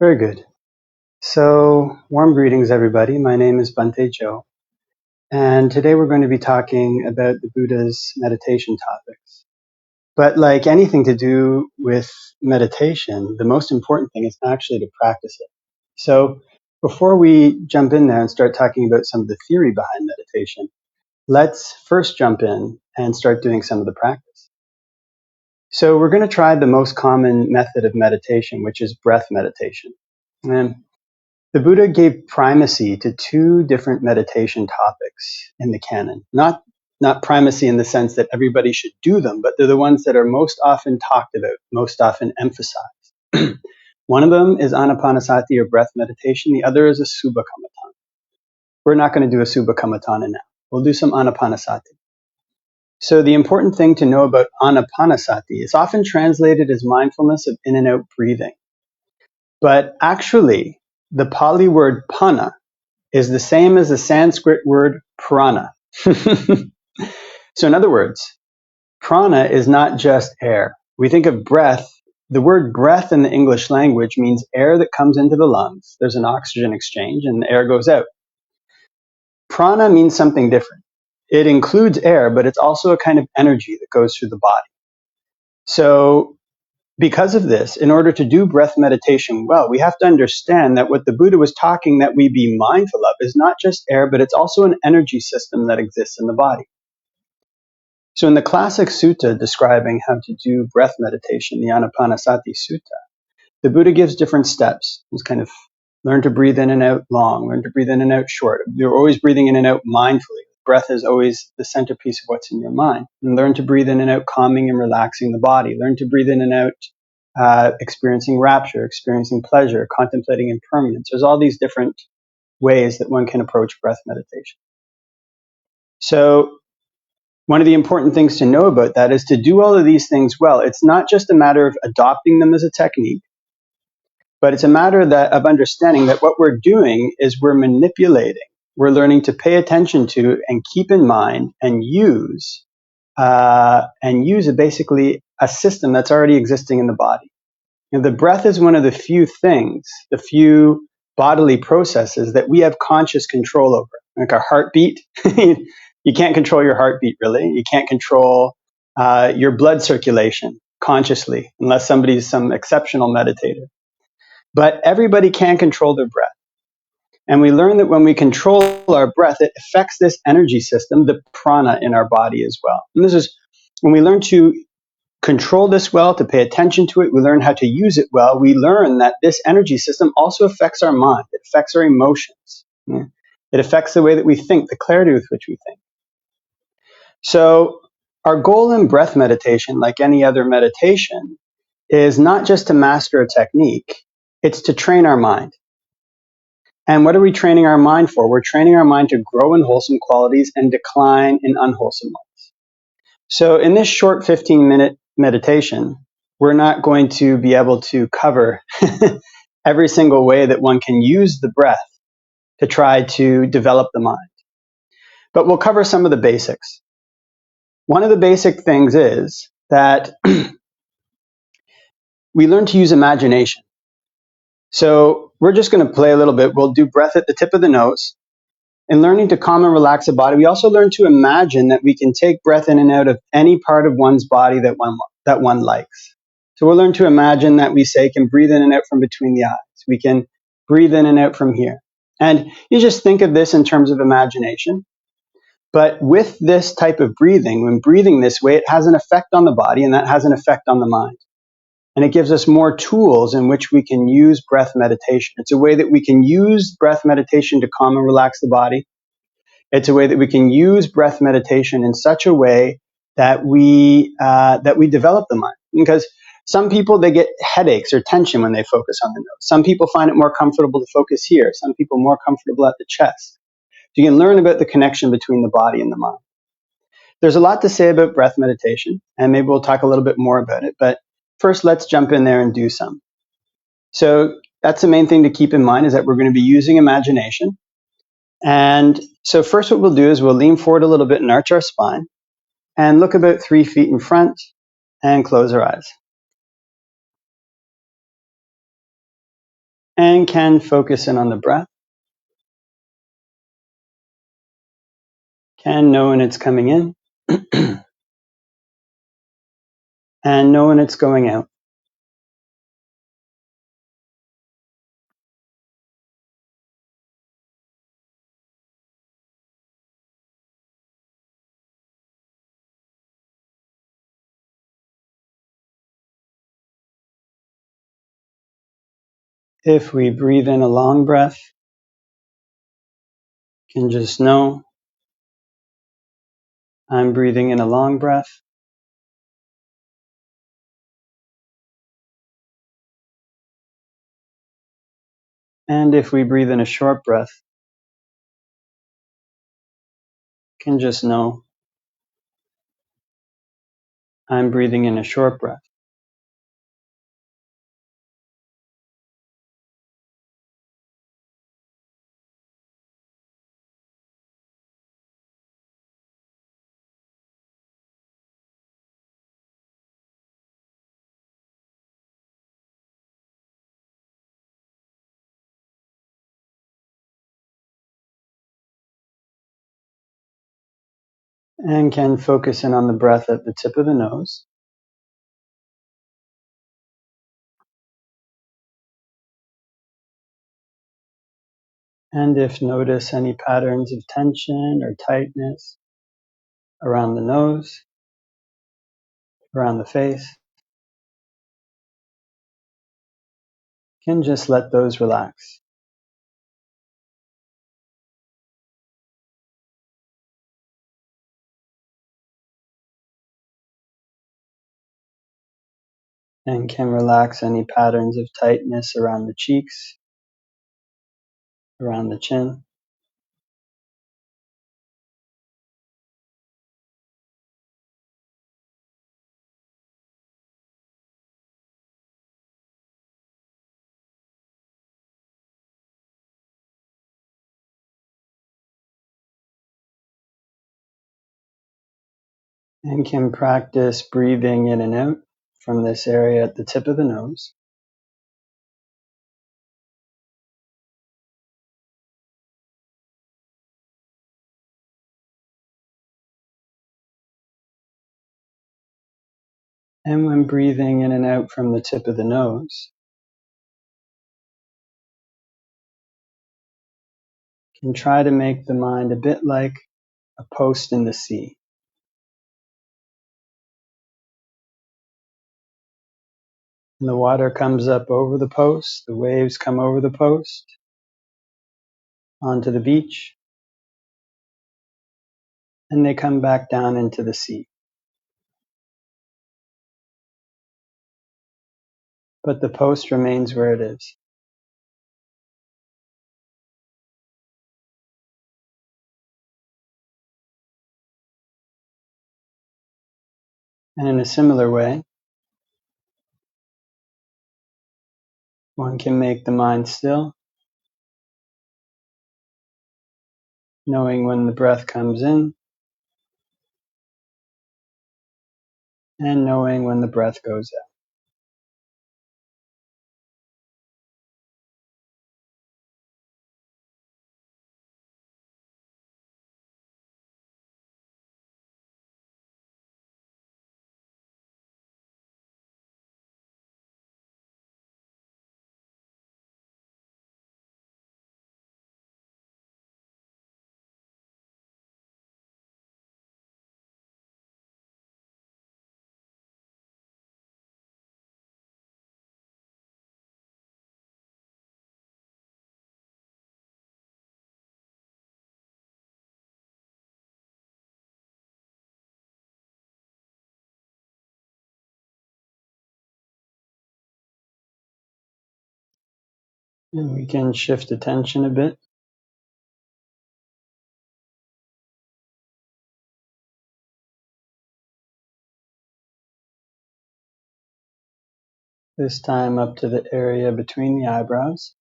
Very good. So, warm greetings, everybody. My name is Bhante Joe, and today we're going to be talking about the Buddha's meditation topics. But like anything to do with meditation, the most important thing is actually to practice it. So, before we jump in there and start talking about some of the theory behind meditation, let's first jump in and start doing some of the practice. So, we're going to try the most common method of meditation, which is breath meditation. And the Buddha gave primacy to two different meditation topics in the canon. Not primacy in the sense that everybody should do them, but they're the ones that are most often talked about, most often emphasized. One of them is anapanasati or breath meditation. The other is a subha kamatan. We're not going to do a subha kamatana now. We'll do some anapanasati. So the important thing to know about anapanasati is often translated as mindfulness of in and out breathing. But actually, the Pali word pana is the same as the Sanskrit word prana. So in other words, prana is not just air. We think of breath. The word breath in the English language means air that comes into the lungs. There's an oxygen exchange and the air goes out. Prana means something different. It includes air, but it's also a kind of energy that goes through the body. So because of this, in order to do breath meditation well, we have to understand that what the Buddha was talking that we be mindful of is not just air, but it's also an energy system that exists in the body. So in the classic sutta describing how to do breath meditation, the Anapanasati Sutta, the Buddha gives different steps. It's kind of learn to breathe in and out long, learn to breathe in and out short. You're always breathing in and out mindfully. Breath is always the centerpiece of what's in your mind. And learn to breathe in and out calming and relaxing the body. Learn to breathe in and out experiencing rapture, experiencing pleasure, contemplating impermanence. There's all these different ways that one can approach breath meditation. So one of the important things to know about that is to do all of these things well. It's not just a matter of adopting them as a technique, but it's a matter of understanding that what we're doing is we're manipulating. We're learning to pay attention to and keep in mind and use basically a system that's already existing in the body. And the breath is one of the few things, the few bodily processes that we have conscious control over. Like our heartbeat, you can't control your heartbeat really. You can't control your blood circulation consciously unless somebody's some exceptional meditator. But everybody can control their breath. And we learn that when we control our breath, it affects this energy system, the prana in our body as well. And this is when we learn to control this well, to pay attention to it, we learn how to use it well, we learn that this energy system also affects our mind. It affects our emotions. It affects the way that we think, the clarity with which we think. So our goal in breath meditation, like any other meditation, is not just to master a technique, it's to train our mind. And what are we training our mind for? We're training our mind to grow in wholesome qualities and decline in unwholesome ones. So in this short 15-minute meditation, we're not going to be able to cover every single way that one can use the breath to try to develop the mind. But we'll cover some of the basics. One of the basic things is that we learn to use imagination. So we're just going to play a little bit. We'll do breath at the tip of the nose. In learning to calm and relax the body, we also learn to imagine that we can take breath in and out of any part of one's body that one likes. So we'll learn to imagine that we say can breathe in and out from between the eyes. We can breathe in and out from here. And you just think of this in terms of imagination. But with this type of breathing, when breathing this way, it has an effect on the body, and that has an effect on the mind. And it gives us more tools in which we can use breath meditation. It's a way that we can use breath meditation to calm and relax the body. It's a way that we can use breath meditation in such a way that we develop the mind. Because some people, they get headaches or tension when they focus on the nose. Some people find it more comfortable to focus here. Some people more comfortable at the chest. So you can learn about the connection between the body and the mind. There's a lot to say about breath meditation, and maybe we'll talk a little bit more about it. But first, let's jump in there and do some. So that's the main thing to keep in mind, is that we're going to be using imagination. And so first what we'll do is we'll lean forward a little bit and arch our spine and look about 3 feet in front and close our eyes. and can focus in on the breath, can know when it's coming in, and know when it's going out. If we breathe in a long breath, can just know I'm breathing in a long breath. And if we breathe in a short breath, can just know I'm breathing in a short breath. And can focus in on the breath at the tip of the nose. And if notice any patterns of tension or tightness around the nose, around the face, can just let those relax. And can relax any patterns of tightness around the cheeks, around the chin. And can practice breathing in and out from this area at the tip of the nose. And when breathing in and out from the tip of the nose, can try to make the mind a bit like a post in the sea. And the water comes up over the post, the waves come over the post, onto the beach, and they come back down into the sea. But the post remains where it is. And in a similar way, one can make the mind still, knowing when the breath comes in and knowing when the breath goes out. And we can shift attention a bit. This time up to the area between the eyebrows.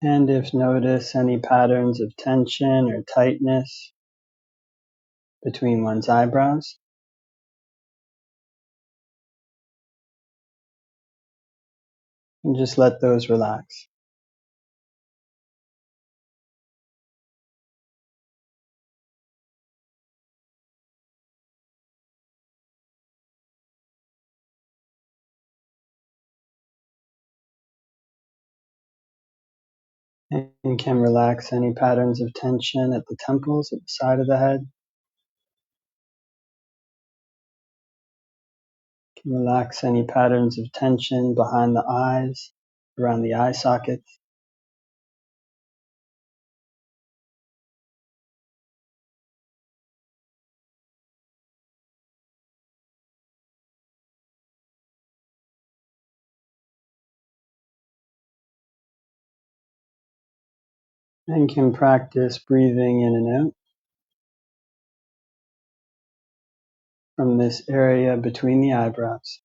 And if notice any patterns of tension or tightness between one's eyebrows, and just let those relax. And can relax any patterns of tension at the temples, at the side of the head. Can relax any patterns of tension behind the eyes, around the eye sockets. And can practice breathing in and out from this area between the eyebrows.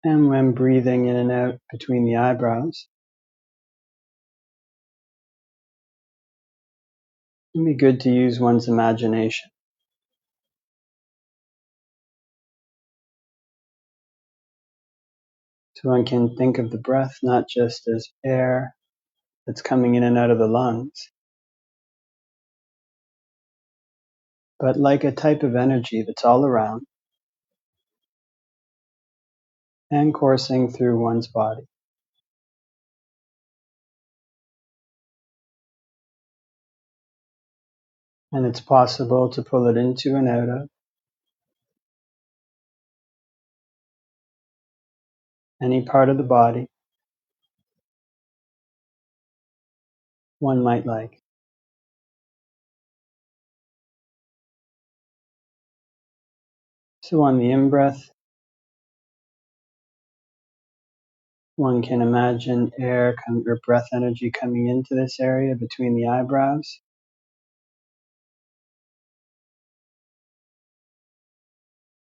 And when breathing in and out between the eyebrows, it can be good to use one's imagination. So one can think of the breath not just as air that's coming in and out of the lungs, but like a type of energy that's all around and coursing through one's body. And it's possible to pull it into and out of any part of the body one might like. So on the in-breath, one can imagine air or breath energy coming into this area between the eyebrows.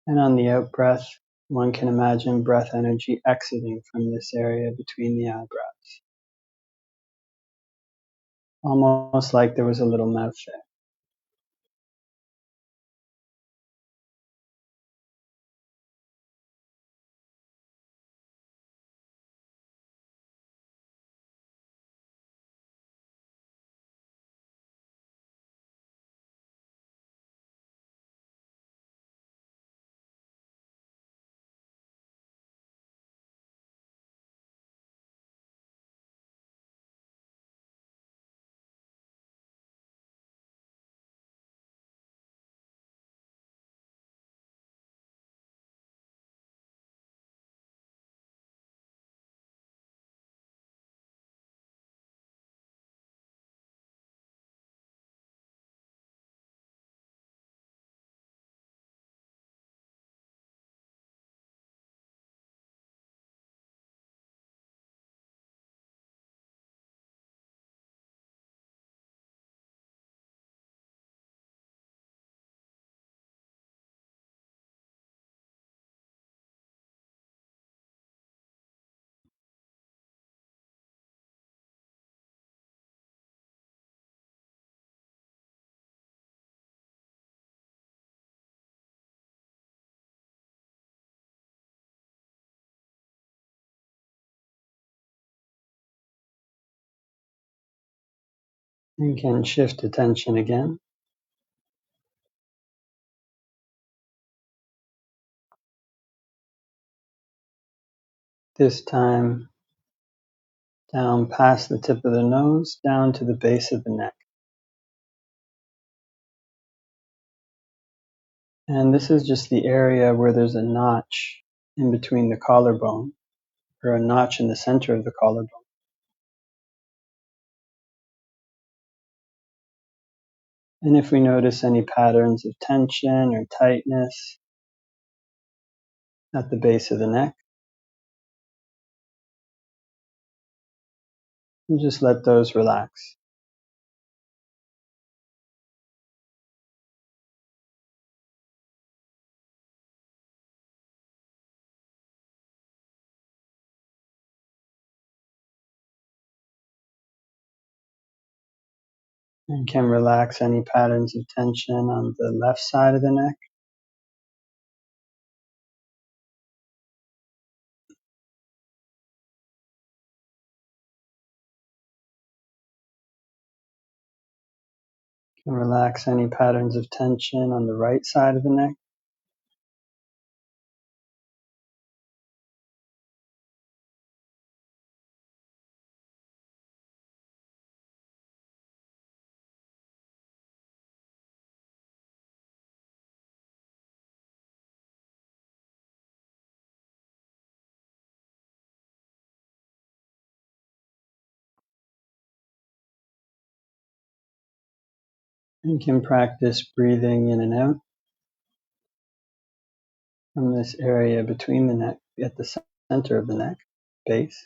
And on the out-breath, one can imagine breath energy exiting from this area between the eyebrows. Almost like there was a little mouth there. And can shift attention again. This time down past the tip of the nose, down to the base of the neck. And this is just the area where there's a notch in between the collarbone, or a notch in the center of the collarbone. And if we notice any patterns of tension or tightness at the base of the neck, and just let those relax. And can relax any patterns of tension on the left side of the neck. Can relax any patterns of tension on the right side of the neck. And can practice breathing in and out from this area between the neck, at the center of the neck base,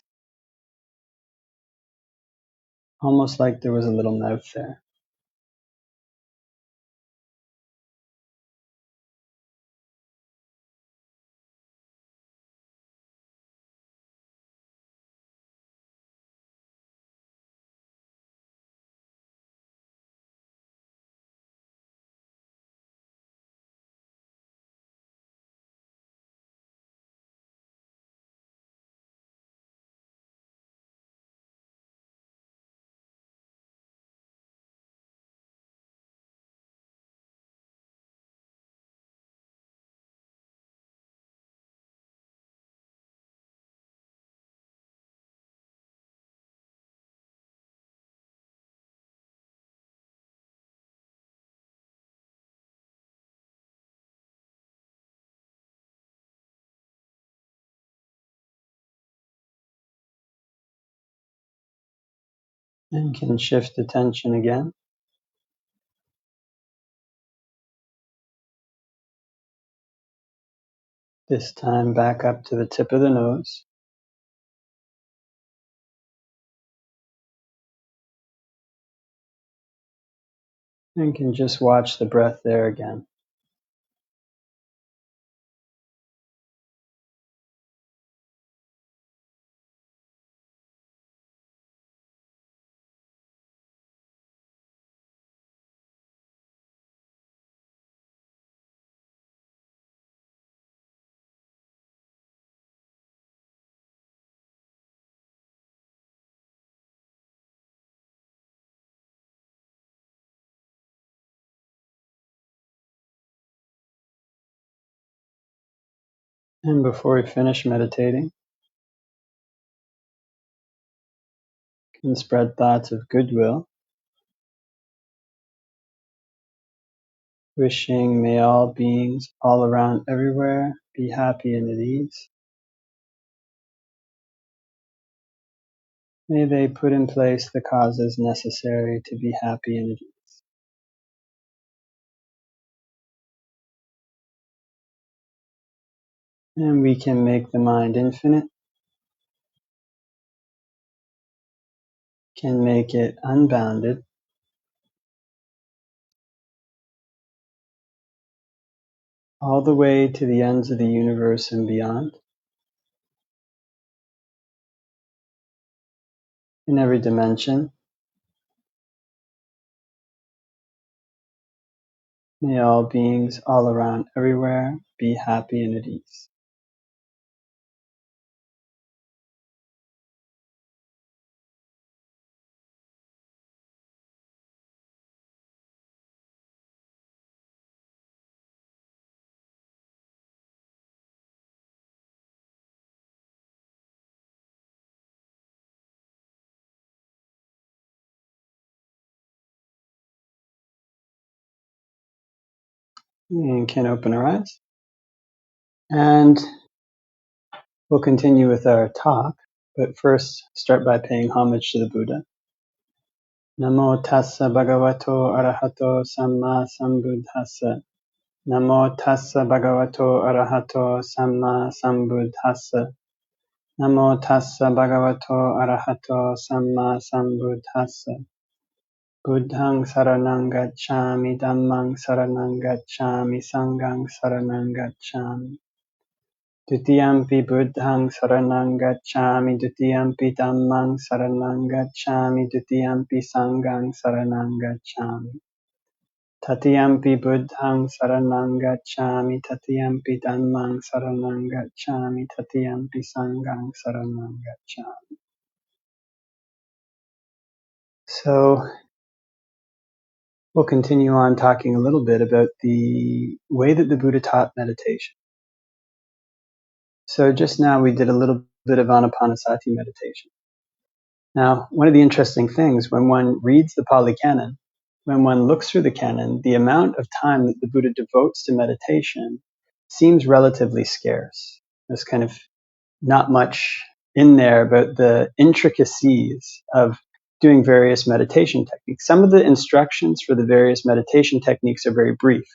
almost like there was a little mouth there. And can shift attention again, this time back up to the tip of the nose. And can just watch the breath there again. And before we finish meditating, can spread thoughts of goodwill, wishing may all beings all around everywhere be happy and at ease. May they put in place the causes necessary to be happy and at ease. And we can make the mind infinite, can make it unbounded, all the way to the ends of the universe and beyond. In every dimension, may all beings all around everywhere be happy and at ease. And can open our eyes. And we'll continue with our talk, but first start by paying homage to the Buddha. Namo tassa bhagavato arahato samma sambuddhassa. Namo tassa bhagavato arahato samma sambuddhassa. Namo tassa bhagavato arahato samma sambuddhassa. Buddhang saranang gacchami, dhammang saranang gacchami, sanghang saranang gacchami. Dutiyampi buddhang saranang gacchami, dutiyampi dhammang saranang gacchami, dutiyampi sanghang saranang gacchami. Tatiyampi buddhang saranang gacchami, tatiyampi dhammang saranang gacchami, tatiyampi sanghang saranang gacchami. So we'll continue on talking a little bit about the way that the Buddha taught meditation. So just now we did a little bit of anapanasati meditation. Now, one of the interesting things when one reads the Pali Canon, when one looks through the Canon, the amount of time that the Buddha devotes to meditation seems relatively scarce. There's kind of not much in there about the intricacies of doing various meditation techniques. Some of the instructions for the various meditation techniques are very brief.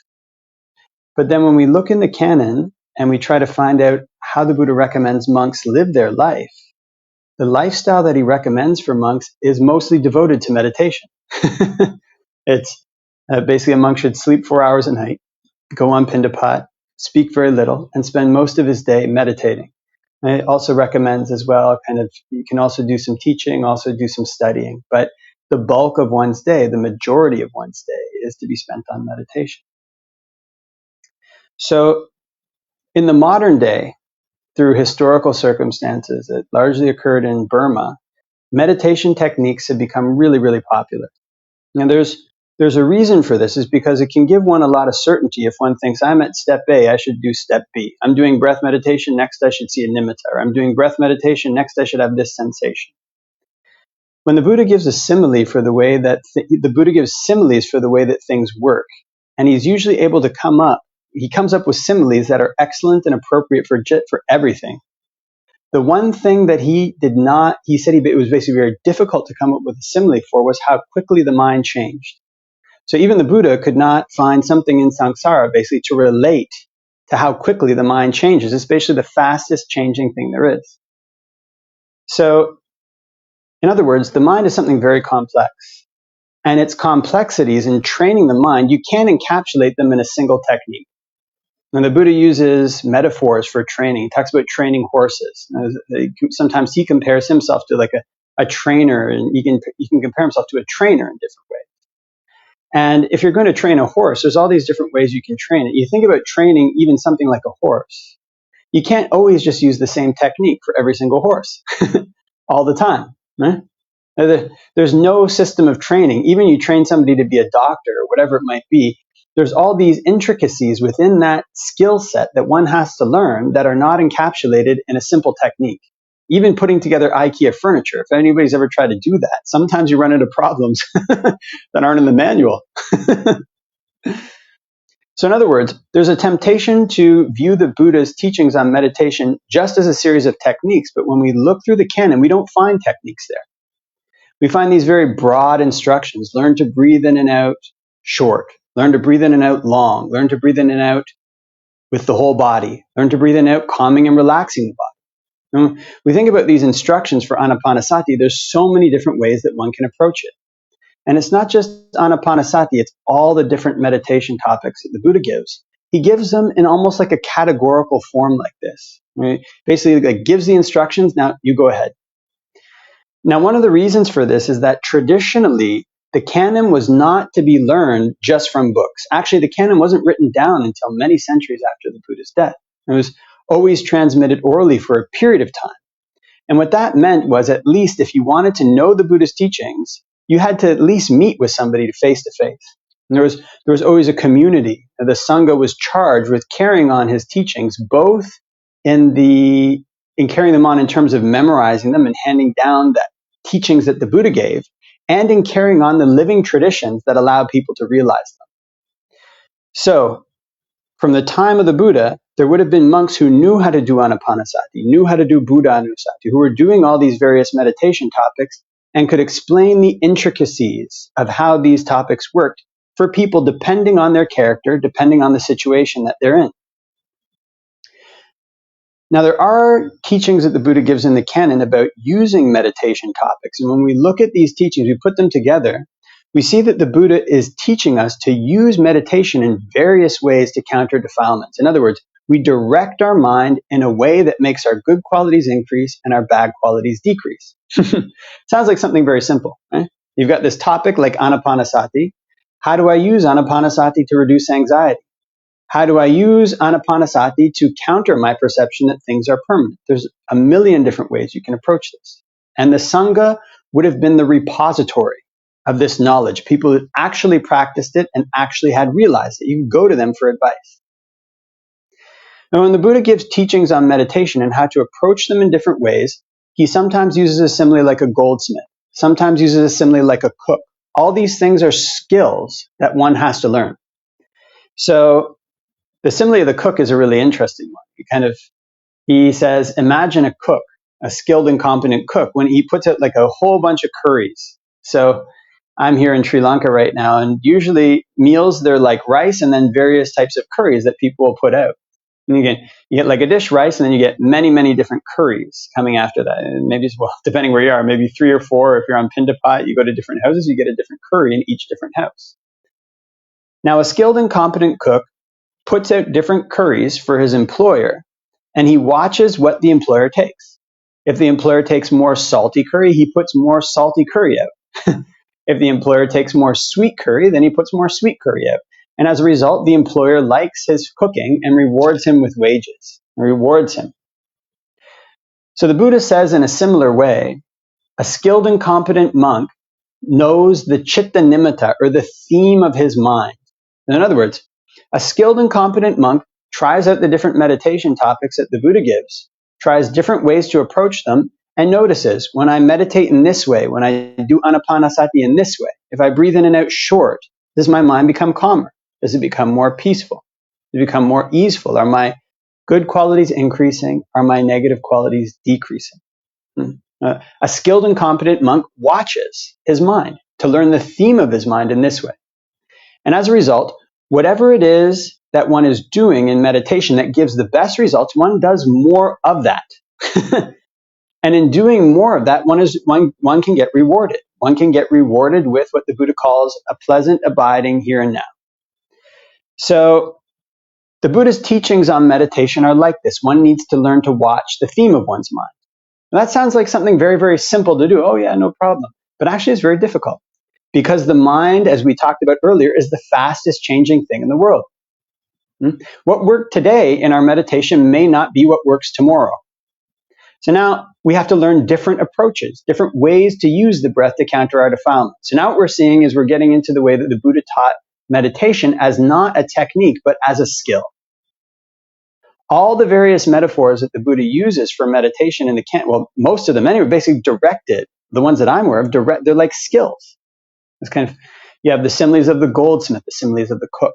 But then when we look in the Canon and we try to find out how the Buddha recommends monks live their life, the lifestyle that he recommends for monks is mostly devoted to meditation. It's basically a monk should sleep 4 hours a night, go on Pindapat, speak very little, and spend most of his day meditating. And it also recommends as well, you can also do some teaching, also do some studying, but the bulk of one's day, the majority of one's day, is to be spent on meditation. So in the modern day, through historical circumstances that largely occurred in Burma, meditation techniques have become really, really popular. And there's a reason for this, is because it can give one a lot of certainty. If one thinks, I'm at step A, I should do step B. I'm doing breath meditation, next I should see a nimitta. Or I'm doing breath meditation, next I should have this sensation. When the Buddha gives a simile for the way that the Buddha gives similes for the way that things work, and he's usually able to he comes up with similes that are excellent and appropriate for everything. The one thing that he said it was basically very difficult to come up with a simile for was how quickly the mind changed. So even the Buddha could not find something in samsara basically to relate to how quickly the mind changes. It's basically the fastest changing thing there is. So, in other words, the mind is something very complex. And its complexities in training the mind, you can't encapsulate them in a single technique. And the Buddha uses metaphors for training. He talks about training horses. Sometimes he compares himself to like a trainer, and you can compare himself to a trainer in different ways. And if you're going to train a horse, there's all these different ways you can train it. You think about training even something like a horse. You can't always just use the same technique for every single horse all the time. Right? There's no system of training. Even you train somebody to be a doctor or whatever it might be, there's all these intricacies within that skill set that one has to learn that are not encapsulated in a simple technique. Even putting together IKEA furniture, if anybody's ever tried to do that, sometimes you run into problems that aren't in the manual. So in other words, there's a temptation to view the Buddha's teachings on meditation just as a series of techniques, but when we look through the canon, we don't find techniques there. We find these very broad instructions. Learn to breathe in and out short. Learn to breathe in and out long. Learn to breathe in and out with the whole body. Learn to breathe in and out calming and relaxing the body. When we think about these instructions for anapanasati, there's so many different ways that one can approach it. And it's not just anapanasati, it's all the different meditation topics that the Buddha gives. He gives them in almost like a categorical form like this. Right? Basically, like gives the instructions, now you go ahead. Now, one of the reasons for this is that traditionally, the canon was not to be learned just from books. Actually, the canon wasn't written down until many centuries after the Buddha's death. It was always transmitted orally for a period of time. And what that meant was, at least if you wanted to know the Buddha's teachings, you had to at least meet with somebody face to face. There was always a community. The Sangha was charged with carrying on his teachings, both in carrying them on in terms of memorizing them and handing down the teachings that the Buddha gave, and in carrying on the living traditions that allowed people to realize them. So, from the time of the Buddha, there would have been monks who knew how to do anapanasati, knew how to do buddhanusati, who were doing all these various meditation topics and could explain the intricacies of how these topics worked for people depending on their character, depending on the situation that they're in. Now, there are teachings that the Buddha gives in the canon about using meditation topics. And when we look at these teachings, we put them together, we see that the Buddha is teaching us to use meditation in various ways to counter defilements. In other words, we direct our mind in a way that makes our good qualities increase and our bad qualities decrease. Sounds like something very simple, right? You've got this topic like anapanasati. How do I use anapanasati to reduce anxiety? How do I use anapanasati to counter my perception that things are permanent? There's a million different ways you can approach this. And the Sangha would have been the repository of this knowledge. People who actually practiced it and actually had realized it. You can go to them for advice. Now, when the Buddha gives teachings on meditation and how to approach them in different ways, he sometimes uses a simile like a goldsmith, sometimes uses a simile like a cook. All these things are skills that one has to learn. So the simile of the cook is a really interesting one. He says, imagine a cook, a skilled and competent cook, when he puts out like a whole bunch of curries. So I'm here in Sri Lanka right now, and usually meals, they're like rice and then various types of curries that people will put out. And you get like a dish rice, and then you get many, many different curries coming after that. And maybe, well, depending where you are, maybe 3 or 4. If you're on Pindapat, you go to different houses, you get a different curry in each different house. Now, a skilled and competent cook puts out different curries for his employer, and he watches what the employer takes. If the employer takes more salty curry, he puts more salty curry out. If the employer takes more sweet curry, then he puts more sweet curry out. And as a result, the employer likes his cooking and rewards him with wages, rewards him. So the Buddha says in a similar way, a skilled and competent monk knows the chitta nimitta, or the theme of his mind. In other words, a skilled and competent monk tries out the different meditation topics that the Buddha gives, tries different ways to approach them, and notices, when I meditate in this way, when I do anapanasati in this way, if I breathe in and out short, does my mind become calmer? Does it become more peaceful? Does it become more easeful? Are my good qualities increasing? Are my negative qualities decreasing? A skilled and competent monk watches his mind to learn the theme of his mind in this way. And as a result, whatever it is that one is doing in meditation that gives the best results, one does more of that. And in doing more of that, one can get rewarded. One can get rewarded with what the Buddha calls a pleasant abiding here and now. So the Buddha's teachings on meditation are like this. One needs to learn to watch the theme of one's mind. And that sounds like something very, very simple to do. Oh yeah, no problem. But actually it's very difficult, because the mind, as we talked about earlier, is the fastest changing thing in the world. What worked today in our meditation may not be what works tomorrow. So now we have to learn different approaches, different ways to use the breath to counter our defilement. So now what we're seeing is we're getting into the way that the Buddha taught meditation as not a technique, but as a skill. All the various metaphors that the Buddha uses for meditation in the Canto, well, most of them anyway, basically directed, the ones that I'm aware of, they're like skills. It's you have the similes of the goldsmith, the similes of the cook,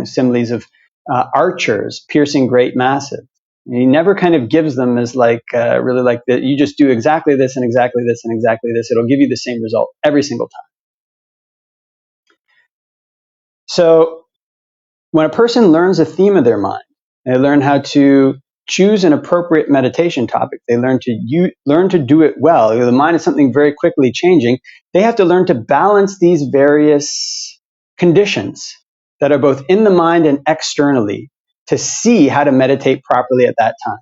similes of archers piercing great masses. He never kind of gives them as really like that. You just do exactly this and exactly this and exactly this. It'll give you the same result every single time. So when a person learns a theme of their mind, they learn how to choose an appropriate meditation topic. They learn to do it well. The mind is something very quickly changing. They have to learn to balance these various conditions that are both in the mind and externally to see how to meditate properly at that time.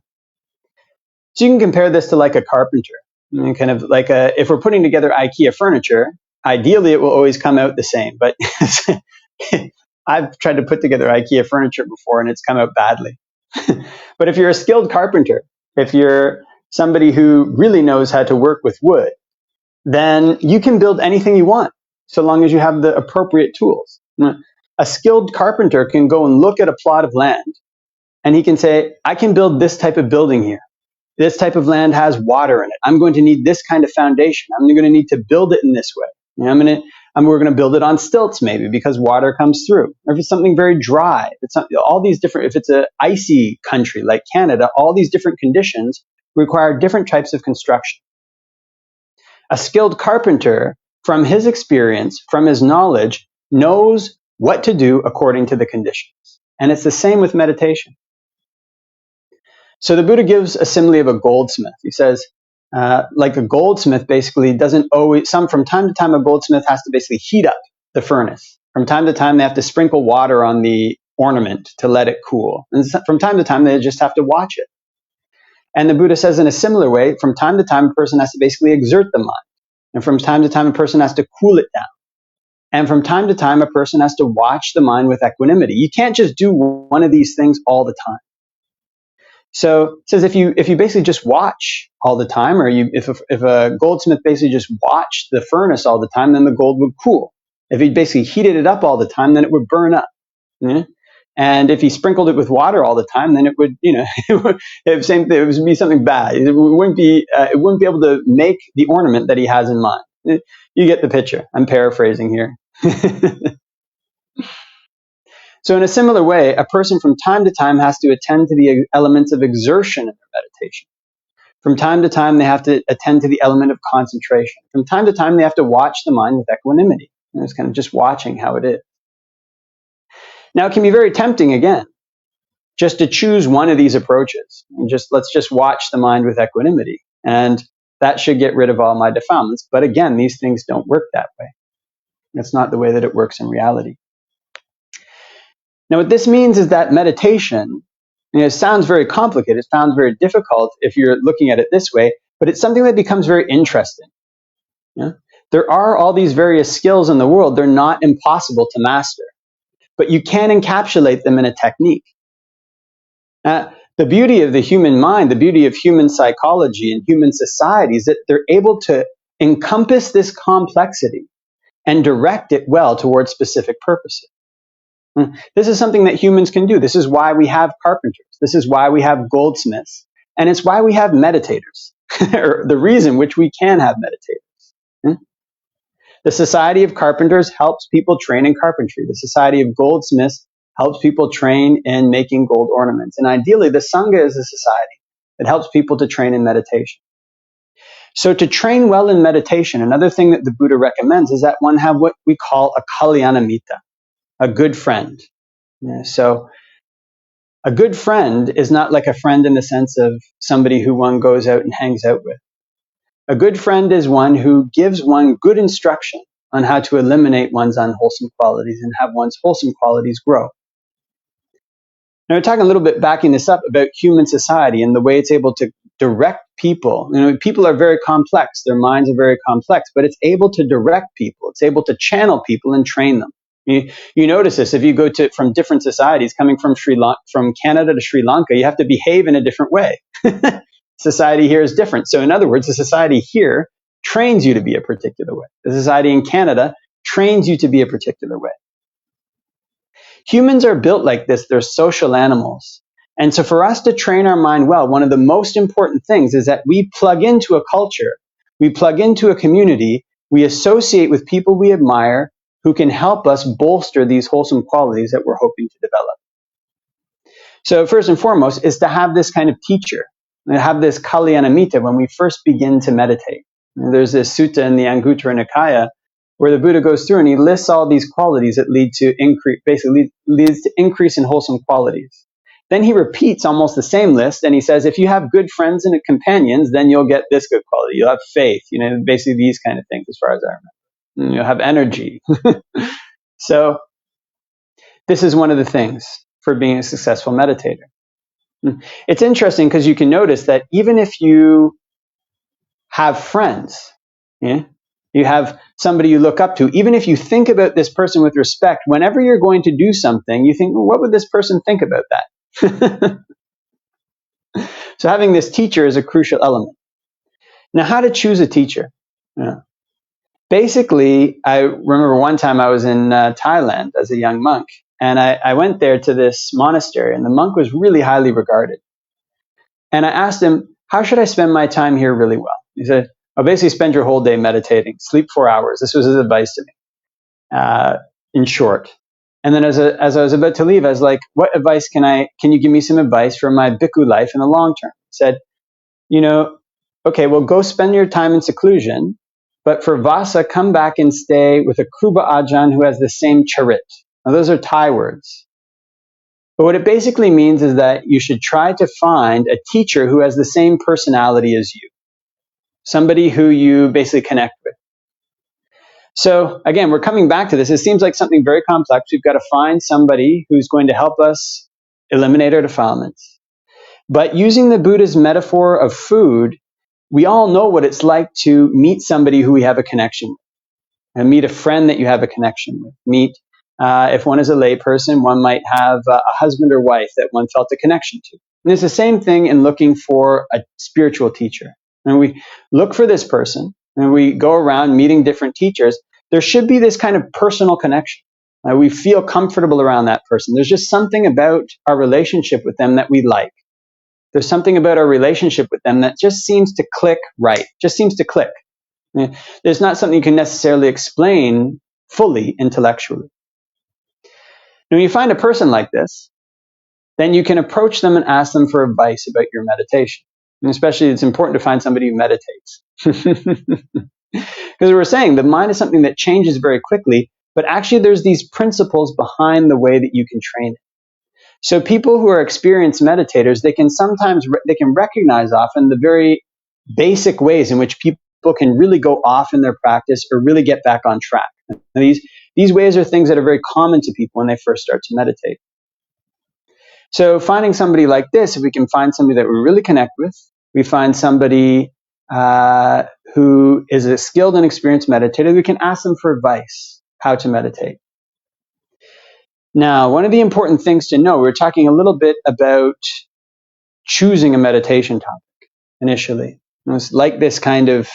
So you can compare this to like a carpenter. Kind of like if we're putting together IKEA furniture, ideally it will always come out the same. But I've tried to put together IKEA furniture before and it's come out badly. But if you're a skilled carpenter, if you're somebody who really knows how to work with wood, then you can build anything you want, so long as you have the appropriate tools. A skilled carpenter can go and look at a plot of land, and he can say, I can build this type of building here. This type of land has water in it. I'm going to need this kind of foundation. I'm going to need to build it in this way. We're going to build it on stilts maybe because water comes through. Or if it's something very dry, if it's an icy country like Canada, all these different conditions require different types of construction. A skilled carpenter, from his experience, from his knowledge, knows what to do according to the conditions. And it's the same with meditation. So the Buddha gives a simile of a goldsmith. He says, like a goldsmith basically doesn't always, from time to time a goldsmith has to basically heat up the furnace. From time to time they have to sprinkle water on the ornament to let it cool. And from time to time, they just have to watch it. And the Buddha says in a similar way, from time to time, a person has to basically exert the mind. And from time to time, a person has to cool it down. And from time to time, a person has to watch the mind with equanimity. You can't just do one of these things all the time. So it says if you basically just watch all the time, or if a goldsmith basically just watched the furnace all the time, then the gold would cool. If he basically heated it up all the time, then it would burn up. Yeah? And if he sprinkled it with water all the time, then it would, it would be something bad. It wouldn't be able to make the ornament that he has in mind. You get the picture. I'm paraphrasing here. So in a similar way, a person from time to time has to attend to the elements of exertion in their meditation. From time to time, they have to attend to the element of concentration. From time to time, they have to watch the mind with equanimity. And it's kind of just watching how it is. Now, it can be very tempting, again, just to choose one of these approaches. And let's just watch the mind with equanimity. And that should get rid of all my defilements. But again, these things don't work that way. That's not the way that it works in reality. Now, what this means is that meditation, it sounds very complicated. It sounds very difficult if you're looking at it this way, but it's something that becomes very interesting. Yeah? There are all these various skills in the world. They're not impossible to master, but you can encapsulate them in a technique. The beauty of the human mind, the beauty of human psychology and human society is that they're able to encompass this complexity and direct it well towards specific purposes. This is something that humans can do. This is why we have carpenters. This is why we have goldsmiths. And it's why we have meditators, or the reason which we can have meditators. The Society of Carpenters helps people train in carpentry. The Society of Goldsmiths helps people train in making gold ornaments. And ideally, the Sangha is a society that helps people to train in meditation. So to train well in meditation, another thing that the Buddha recommends is that one have what we call a kalyanamitta, a good friend. Yeah, so a good friend is not like a friend in the sense of somebody who one goes out and hangs out with. A good friend is one who gives one good instruction on how to eliminate one's unwholesome qualities and have one's wholesome qualities grow. Now we're talking a little bit, backing this up, about human society and the way it's able to direct people. People are very complex. Their minds are very complex, but it's able to direct people. It's able to channel people and train them. You notice this if you go from different societies, coming from Canada to Sri Lanka, you have to behave in a different way. Society here is different. So in other words, the society here trains you to be a particular way. The society in Canada trains you to be a particular way. Humans are built like this. They're social animals. And so for us to train our mind well, one of the most important things is that we plug into a culture, we plug into a community, we associate with people we admire, who can help us bolster these wholesome qualities that we're hoping to develop. So first and foremost is to have this kind of teacher, and have this kalyanamitta when we first begin to meditate. And there's this sutta in the Anguttara Nikaya where the Buddha goes through and he lists all these qualities that leads to increase in wholesome qualities. Then he repeats almost the same list and he says, if you have good friends and companions, then you'll get this good quality. You'll have faith, basically these kind of things as far as I remember. You'll have energy. So this is one of the things for being a successful meditator. It's interesting because you can notice that even if you have friends, you have somebody you look up to, even if you think about this person with respect, whenever you're going to do something, you think, well, what would this person think about that? So having this teacher is a crucial element. Now, how to choose a teacher? Basically, I remember one time I was in Thailand as a young monk, and I went there to this monastery, and the monk was really highly regarded. And I asked him, how should I spend my time here really well? He said, basically spend your whole day meditating, sleep 4 hours. This was his advice to me, in short. And then as I was about to leave, I was like, what advice can you give me some advice for my bhikkhu life in the long term? He said, okay, well, go spend your time in seclusion, but for Vasa, come back and stay with a Kruba Ajahn who has the same charit. Now, those are Thai words. But what it basically means is that you should try to find a teacher who has the same personality as you. Somebody who you basically connect with. So again, we're coming back to this. It seems like something very complex. We've got to find somebody who's going to help us eliminate our defilements. But using the Buddha's metaphor of food, we all know what it's like to meet somebody who we have a connection with, and meet a friend that you have a connection with. If one is a layperson, one might have a husband or wife that one felt a connection to. And it's the same thing in looking for a spiritual teacher. And we look for this person, and we go around meeting different teachers. There should be this kind of personal connection. We feel comfortable around that person. There's just something about our relationship with them that we like. There's something about our relationship with them that just seems to click right, just seems to click. There's not something you can necessarily explain fully intellectually. Now, when you find a person like this, then you can approach them and ask them for advice about your meditation. And especially, it's important to find somebody who meditates. Because we're saying the mind is something that changes very quickly, but actually there's these principles behind the way that you can train it. So people who are experienced meditators, they can recognize often the very basic ways in which people can really go off in their practice or really get back on track. And these ways are things that are very common to people when they first start to meditate. So finding somebody like this, if we can find somebody that we really connect with, we find somebody who is a skilled and experienced meditator, we can ask them for advice, how to meditate. Now, one of the important things to know, we're talking a little bit about choosing a meditation topic initially. It's like this kind of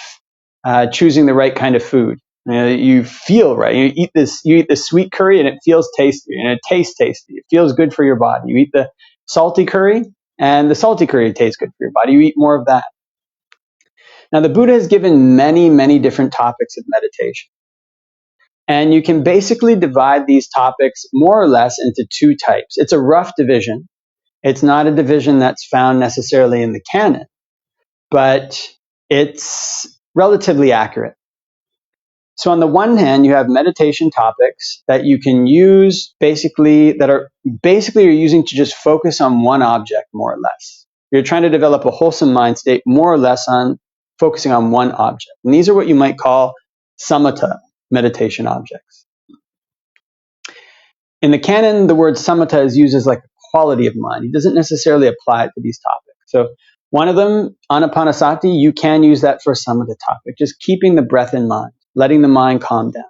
choosing the right kind of food. You feel right. You eat the sweet curry and it feels tasty, and it tastes tasty. It feels good for your body. You eat the salty curry and the salty curry tastes good for your body. You eat more of that. Now, the Buddha has given many, many different topics of meditation. And you can basically divide these topics more or less into two types. It's a rough division. It's not a division that's found necessarily in the canon, but it's relatively accurate. So on the one hand, you have meditation topics that you can use you're using to just focus on one object, more or less. You're trying to develop a wholesome mind state, more or less on focusing on one object. And these are what you might call samatha meditation objects. In the canon, the word samatha is used as like a quality of mind. It doesn't necessarily apply to these topics. So one of them, anapanasati, you can use that for a samatha topic, just keeping the breath in mind, letting the mind calm down.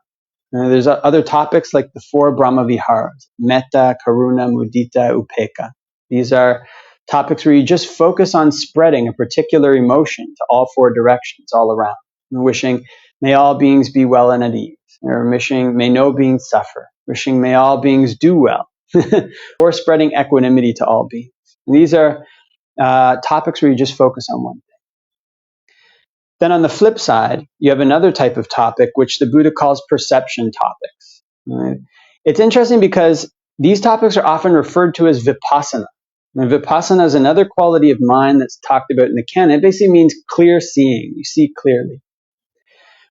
There's other topics like the 4 Brahma Viharas, metta, karuna, mudita, upekkha. These are topics where you just focus on spreading a particular emotion to all 4 directions, all around. Wishing, may all beings be well and at ease. Or wishing, may no beings suffer. Wishing, may all beings do well. Or spreading equanimity to all beings. And these are topics where you just focus on one thing. Then on the flip side, you have another type of topic, which the Buddha calls perception topics. Right? It's interesting because these topics are often referred to as vipassana. And vipassana is another quality of mind that's talked about in the canon. It basically means clear seeing. You see clearly.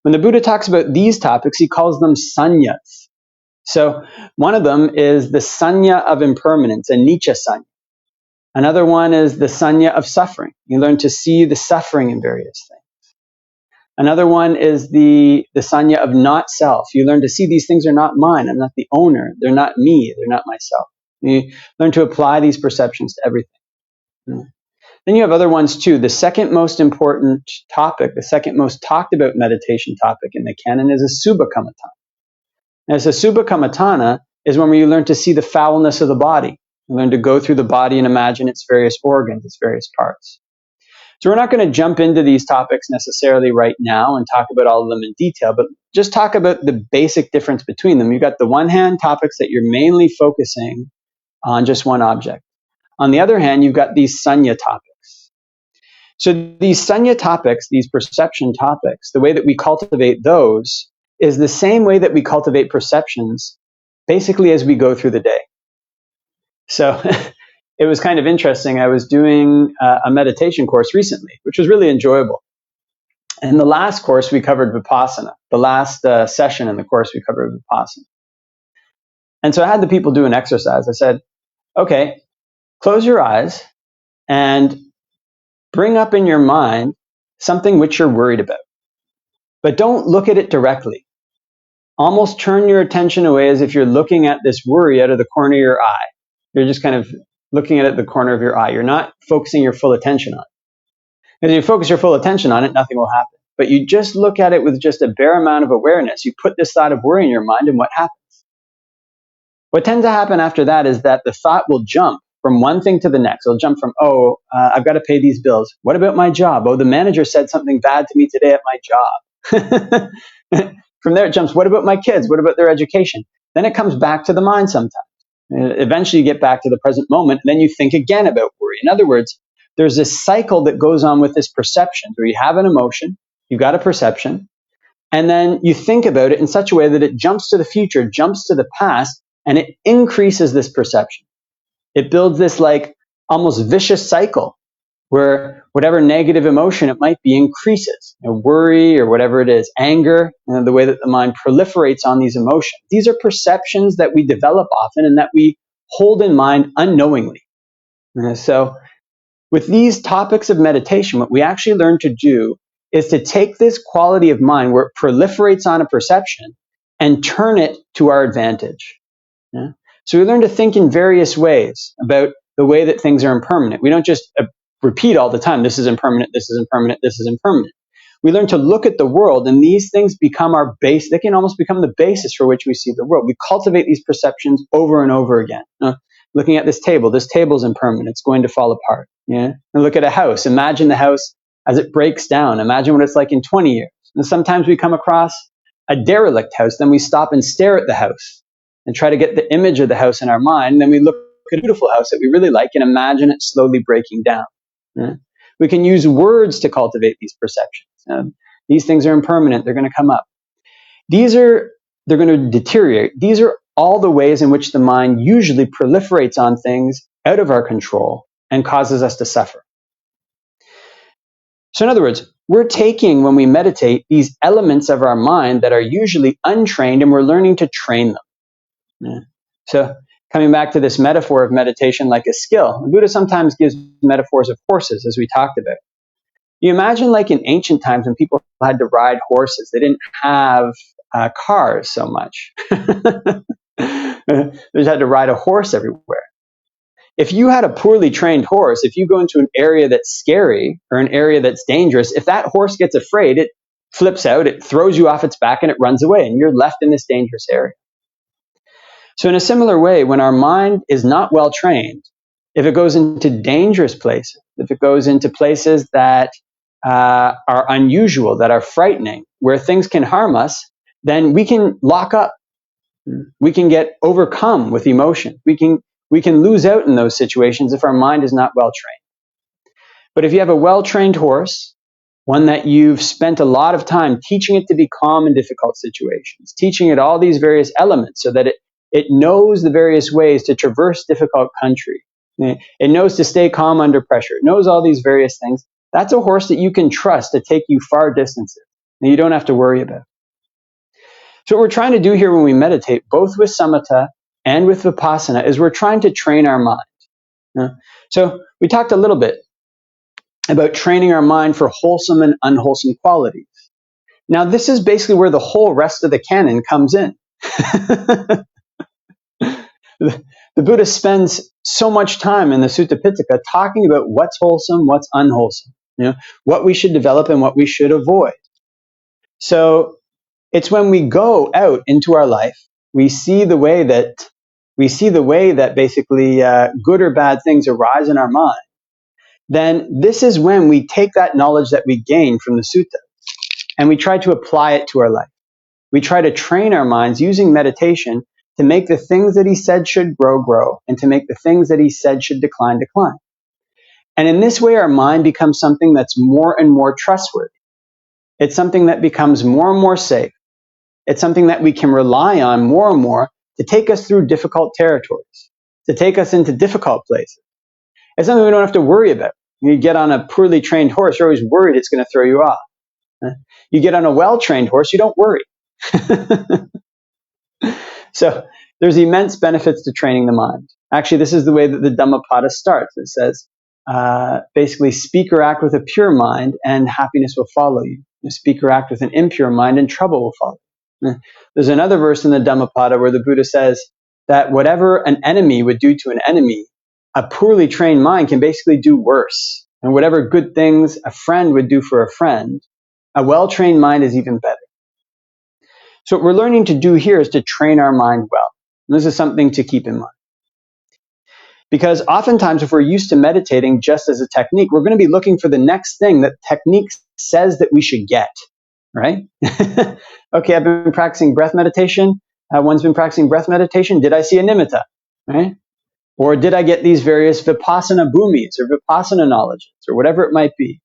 When the Buddha talks about these topics, he calls them sannyas. So one of them is the sanya of impermanence, a anicca sanya. Another one is the sanya of suffering. You learn to see the suffering in various things. Another one is the sanya of not self. You learn to see these things are not mine. I'm not the owner. They're not me. They're not myself. You learn to apply these perceptions to everything. Then you have other ones too. The second most important topic, the second most talked about meditation topic in the canon is a subhakamatthana. As a subhakamatthana is when you learn to see the foulness of the body. You learn to go through the body and imagine its various organs, its various parts. So we're not going to jump into these topics necessarily right now and talk about all of them in detail, but just talk about the basic difference between them. You've got the one hand topics that you're mainly focusing on just one object. On the other hand, you've got these sanya topics. So these sanya topics, these perception topics, the way that we cultivate those is the same way that we cultivate perceptions basically as we go through the day. So it was kind of interesting. I was doing a meditation course recently, which was really enjoyable. In the last course, we covered Vipassana. The last session in the course, we covered Vipassana. And so I had the people do an exercise. I said, okay, close your eyes and bring up in your mind something which you're worried about. But don't look at it directly. almost turn your attention away as if you're looking at this worry out of the corner of your eye. You're just kind of looking at it at the corner of your eye. You're not focusing your full attention on it. If you focus your full attention on it, nothing will happen. But you just look at it with just a bare amount of awareness. You put this thought of worry in your mind, and what happens? What tends to happen after that is that the thought will jump from one thing to the next. It'll jump from, I've got to pay these bills. What about my job? Oh, the manager said something bad to me today at my job. From there it jumps, what about my kids? What about their education? Then it comes back to the mind sometimes. Eventually you get back to the present moment, and then you think again about worry. In other words, there's this cycle that goes on with this perception, where you have an emotion, you've got a perception, and then you think about it in such a way that it jumps to the future, jumps to the past, and it increases this perception. It builds this like almost vicious cycle where whatever negative emotion it might be increases. Worry or whatever it is, anger, the way that the mind proliferates on these emotions. These are perceptions that we develop often and that we hold in mind unknowingly. So with these topics of meditation, what we actually learn to do is to take this quality of mind where it proliferates on a perception and turn it to our advantage. So we learn to think in various ways about the way that things are impermanent. We don't just repeat all the time, this is impermanent, this is impermanent, this is impermanent. We learn to look at the world, and these things become our base. They can almost become the basis for which we see the world. We cultivate these perceptions over and over again. Looking at this table is impermanent. It's going to fall apart. And look at a house. Imagine the house as it breaks down. Imagine what it's like in 20 years. And sometimes we come across a derelict house, then we stop and stare at the house and try to get the image of the house in our mind. And then we look at a beautiful house that we really like and imagine it slowly breaking down. We can use words to cultivate these perceptions. These things are impermanent. They're going to come up. They're going to deteriorate. These are all the ways in which the mind usually proliferates on things out of our control and causes us to suffer. So in other words, we're taking, when we meditate, these elements of our mind that are usually untrained, and we're learning to train them. So coming back to this metaphor of meditation like a skill, the Buddha sometimes gives metaphors of horses, as we talked about. You imagine like in ancient times when people had to ride horses. They didn't have cars so much. They just had to ride a horse everywhere. If you had a poorly trained horse, if you go into an area that's scary or an area that's dangerous, if that horse gets afraid, it flips out, it throws you off its back, and it runs away, and you're left in this dangerous area. So in a similar way, when our mind is not well trained, if it goes into dangerous places, if it goes into places that are unusual, that are frightening, where things can harm us, then we can lock up. We can get overcome with emotion. We can lose out in those situations if our mind is not well trained. But if you have a well-trained horse, one that you've spent a lot of time teaching it to be calm in difficult situations, teaching it all these various elements so that it knows the various ways to traverse difficult country. It knows to stay calm under pressure. It knows all these various things. That's a horse that you can trust to take you far distances, and you don't have to worry about. So what we're trying to do here when we meditate, both with samatha and with vipassana, is we're trying to train our mind. So we talked a little bit about training our mind for wholesome and unwholesome qualities. Now this is basically where the whole rest of the canon comes in. The Buddha spends so much time in the Sutta Pitaka talking about what's wholesome, what's unwholesome, what we should develop and what we should avoid. So it's when we go out into our life, we see the way that basically good or bad things arise in our mind. Then this is when we take that knowledge that we gain from the sutta and we try to apply it to our life. We try to train our minds using meditation to make the things that he said should grow, and to make the things that he said should decline. And in this way, our mind becomes something that's more and more trustworthy. It's something that becomes more and more safe. It's something that we can rely on more and more to take us through difficult territories, to take us into difficult places. It's something we don't have to worry about. You get on a poorly trained horse, you're always worried it's going to throw you off. You get on a well-trained horse, you don't worry. So there's immense benefits to training the mind. Actually, this is the way that the Dhammapada starts. It says, basically, speak or act with a pure mind and happiness will follow you. Speak or act with an impure mind and trouble will follow. There's another verse in the Dhammapada where the Buddha says that whatever an enemy would do to an enemy, a poorly trained mind can basically do worse. And whatever good things a friend would do for a friend, a well-trained mind is even better. So what we're learning to do here is to train our mind well. And this is something to keep in mind. Because oftentimes if we're used to meditating just as a technique, we're going to be looking for the next thing that technique says that we should get, right? Okay, I've been practicing breath meditation. One's been practicing breath meditation. Did I see a nimitta, right? Or did I get these various vipassana bhumis or vipassana knowledges or whatever it might be?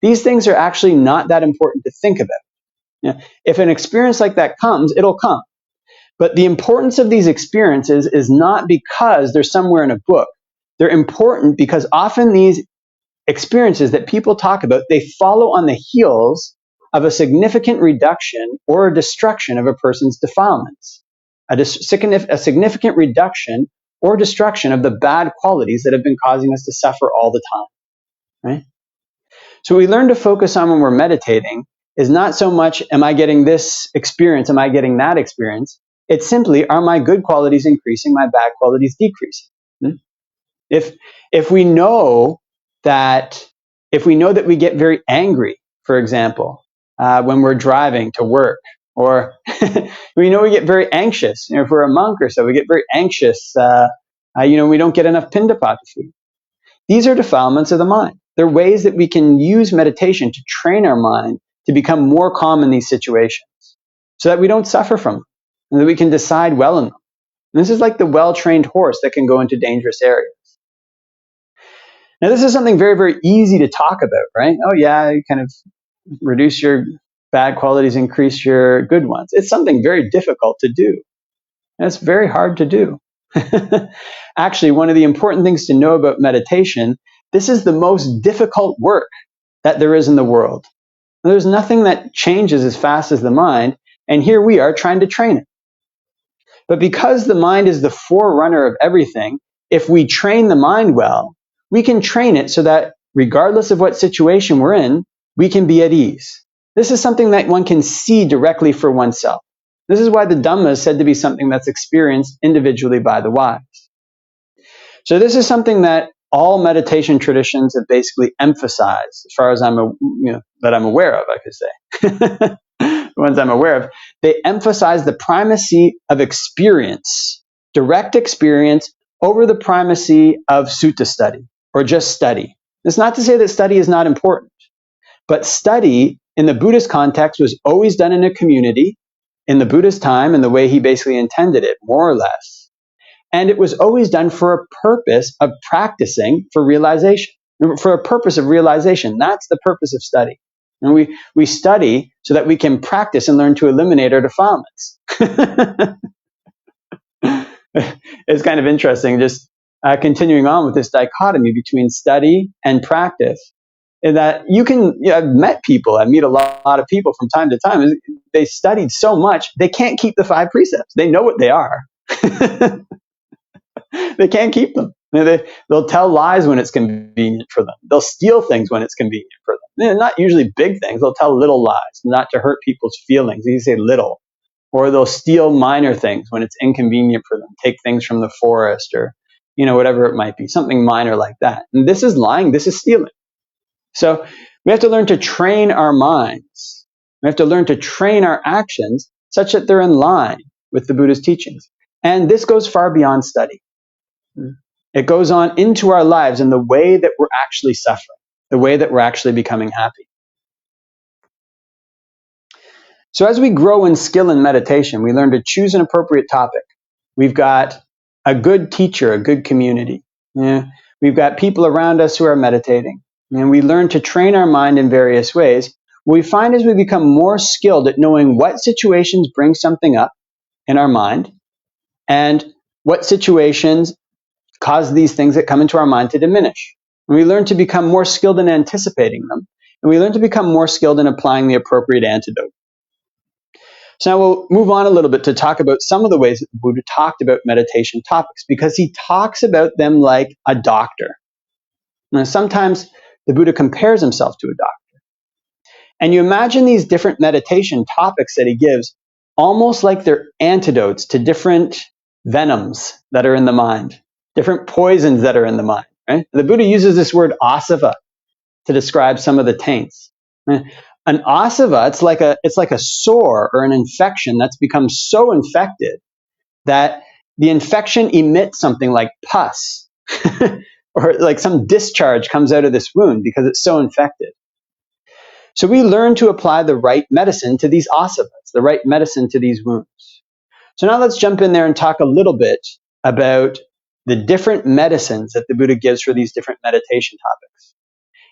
These things are actually not that important to think about. If an experience like that comes, it'll come. But the importance of these experiences is not because they're somewhere in a book. They're important because often these experiences that people talk about, they follow on the heels of a significant reduction or a destruction of a person's defilements. A significant reduction or destruction of the bad qualities that have been causing us to suffer all the time. Right? So we learn to focus on when we're meditating is not so much, am I getting this experience, am I getting that experience? It's simply, are my good qualities increasing, my bad qualities decreasing? If we know that we get very angry, for example, when we're driving to work, or we know we get very anxious, if we're a monk or so, we get very anxious, we don't get enough pindapata food. These are defilements of the mind. They're ways that we can use meditation to train our mind to become more calm in these situations so that we don't suffer from them and that we can decide well in them. And this is like the well-trained horse that can go into dangerous areas. Now, this is something very, very easy to talk about, right? Oh, yeah, you kind of reduce your bad qualities, increase your good ones. It's something very difficult to do. And it's very hard to do. Actually, one of the important things to know about meditation, this is the most difficult work that there is in the world. And there's nothing that changes as fast as the mind, and here we are trying to train it. But because the mind is the forerunner of everything, if we train the mind well, we can train it so that regardless of what situation we're in, we can be at ease. This is something that one can see directly for oneself. This is why the Dhamma is said to be something that's experienced individually by the wise. So this is something that all meditation traditions have basically emphasized, as far as I'm aware of, I could say. The ones I'm aware of, they emphasize the primacy of experience, direct experience, over the primacy of sutta study, or just study. It's not to say that study is not important, but study in the Buddhist context was always done in a community, in the Buddha's time, and the way he basically intended it, more or less. And it was always done for a purpose of practicing for realization, for a purpose of realization. That's the purpose of study. And we study so that we can practice and learn to eliminate our defilements. It's kind of interesting, just continuing on with this dichotomy between study and practice, in that I've met people, I meet a lot of people from time to time. They studied so much, they can't keep the 5 precepts. They know what they are. They can't keep them. They'll tell lies when it's convenient for them. They'll steal things when it's convenient for them. Not usually big things. They'll tell little lies, not to hurt people's feelings. You say little. Or they'll steal minor things when it's inconvenient for them. Take things from the forest, or whatever it might be. Something minor like that. And this is lying. This is stealing. So we have to learn to train our minds. We have to learn to train our actions such that they're in line with the Buddha's teachings. And this goes far beyond study. It goes on into our lives in the way that we're actually suffering, the way that we're actually becoming happy. So as we grow in skill in meditation, we learn to choose an appropriate topic. We've got a good teacher, a good community. We've got people around us who are meditating. And we learn to train our mind in various ways. What we find as we become more skilled at knowing what situations bring something up in our mind and what situations cause these things that come into our mind to diminish. And we learn to become more skilled in anticipating them. And we learn to become more skilled in applying the appropriate antidote. So now we'll move on a little bit to talk about some of the ways that the Buddha talked about meditation topics, because he talks about them like a doctor. Now, sometimes the Buddha compares himself to a doctor. And you imagine these different meditation topics that he gives almost like they're antidotes to different venoms that are in the mind, different poisons that are in the mind. Right? The Buddha uses this word asava to describe some of the taints. An asava, it's like a sore or an infection that's become so infected that the infection emits something like pus, or like some discharge comes out of this wound because it's so infected. So we learn to apply the right medicine to these asavas, the right medicine to these wounds. So now let's jump in there and talk a little bit about the different medicines that the Buddha gives for these different meditation topics.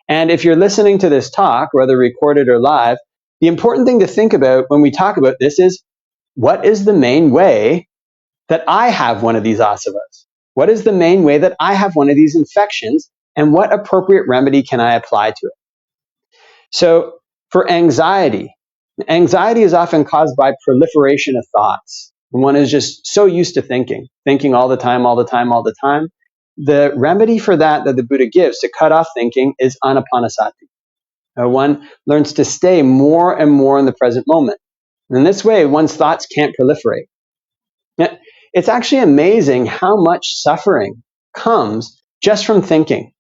And if you're listening to this talk, whether recorded or live, the important thing to think about when we talk about this is, what is the main way that I have one of these asavas? What is the main way that I have one of these infections? And what appropriate remedy can I apply to it? So for anxiety, anxiety is often caused by proliferation of thoughts. One is just so used to thinking all the time, all the time, all the time. The remedy for that the Buddha gives to cut off thinking is anapanasati. One learns to stay more and more in the present moment. And in this way, one's thoughts can't proliferate. Now, it's actually amazing how much suffering comes just from thinking.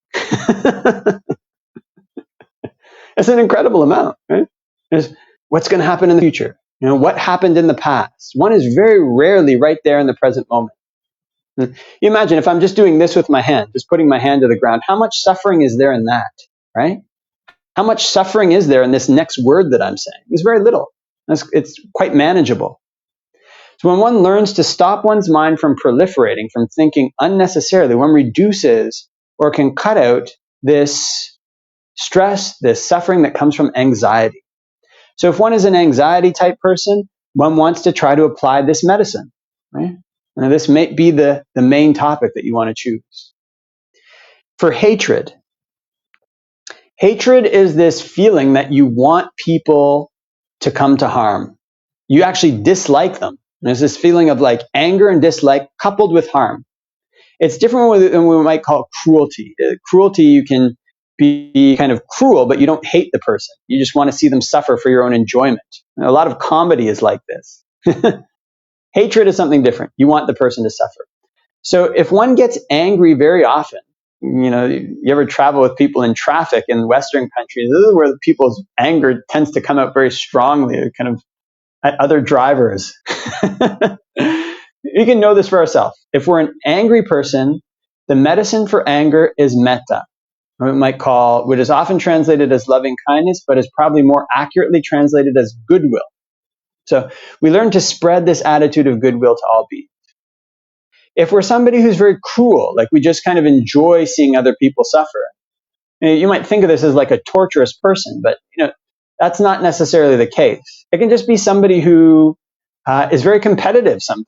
It's an incredible amount, right? There's what's going to happen in the future. What happened in the past. One is very rarely right there in the present moment. You imagine if I'm just doing this with my hand, just putting my hand to the ground, how much suffering is there in that, right? How much suffering is there in this next word that I'm saying? It's very little. It's quite manageable. So when one learns to stop one's mind from proliferating, from thinking unnecessarily, one reduces or can cut out this stress, this suffering that comes from anxiety. So if one is an anxiety type person, one wants to try to apply this medicine, right? Now this may be the main topic that you want to choose. For hatred, hatred is this feeling that you want people to come to harm. You actually dislike them. There's this feeling of like anger and dislike coupled with harm. It's different than what we might call cruelty. Cruelty, you can be kind of cruel, but you don't hate the person. You just want to see them suffer for your own enjoyment. And a lot of comedy is like this. Hatred is something different. You want the person to suffer. So if one gets angry very often, you ever travel with people in traffic in Western countries, this is where people's anger tends to come out very strongly, kind of at other drivers. You can know this for ourselves. If we're an angry person, the medicine for anger is metta, which is often translated as loving kindness, but is probably more accurately translated as goodwill. So we learn to spread this attitude of goodwill to all beings. If we're somebody who's very cruel, like we just kind of enjoy seeing other people suffer, you might think of this as like a torturous person, but that's not necessarily the case. It can just be somebody who is very competitive sometimes.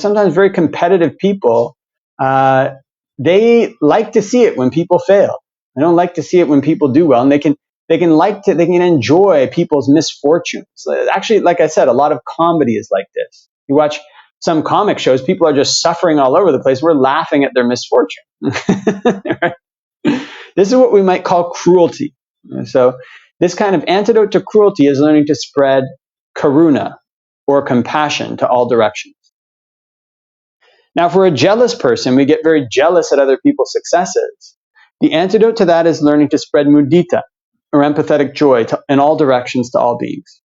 Sometimes very competitive people, they like to see it when people fail. They don't like to see it when people do well, and they can enjoy people's misfortunes. Actually, like I said, a lot of comedy is like this. You watch some comic shows, people are just suffering all over the place. We're laughing at their misfortune. Right? This is what we might call cruelty. So this kind of antidote to cruelty is learning to spread karuna, or compassion, to all directions. Now, for a jealous person, we get very jealous at other people's successes. The antidote to that is learning to spread mudita, or empathetic joy, in all directions to all beings.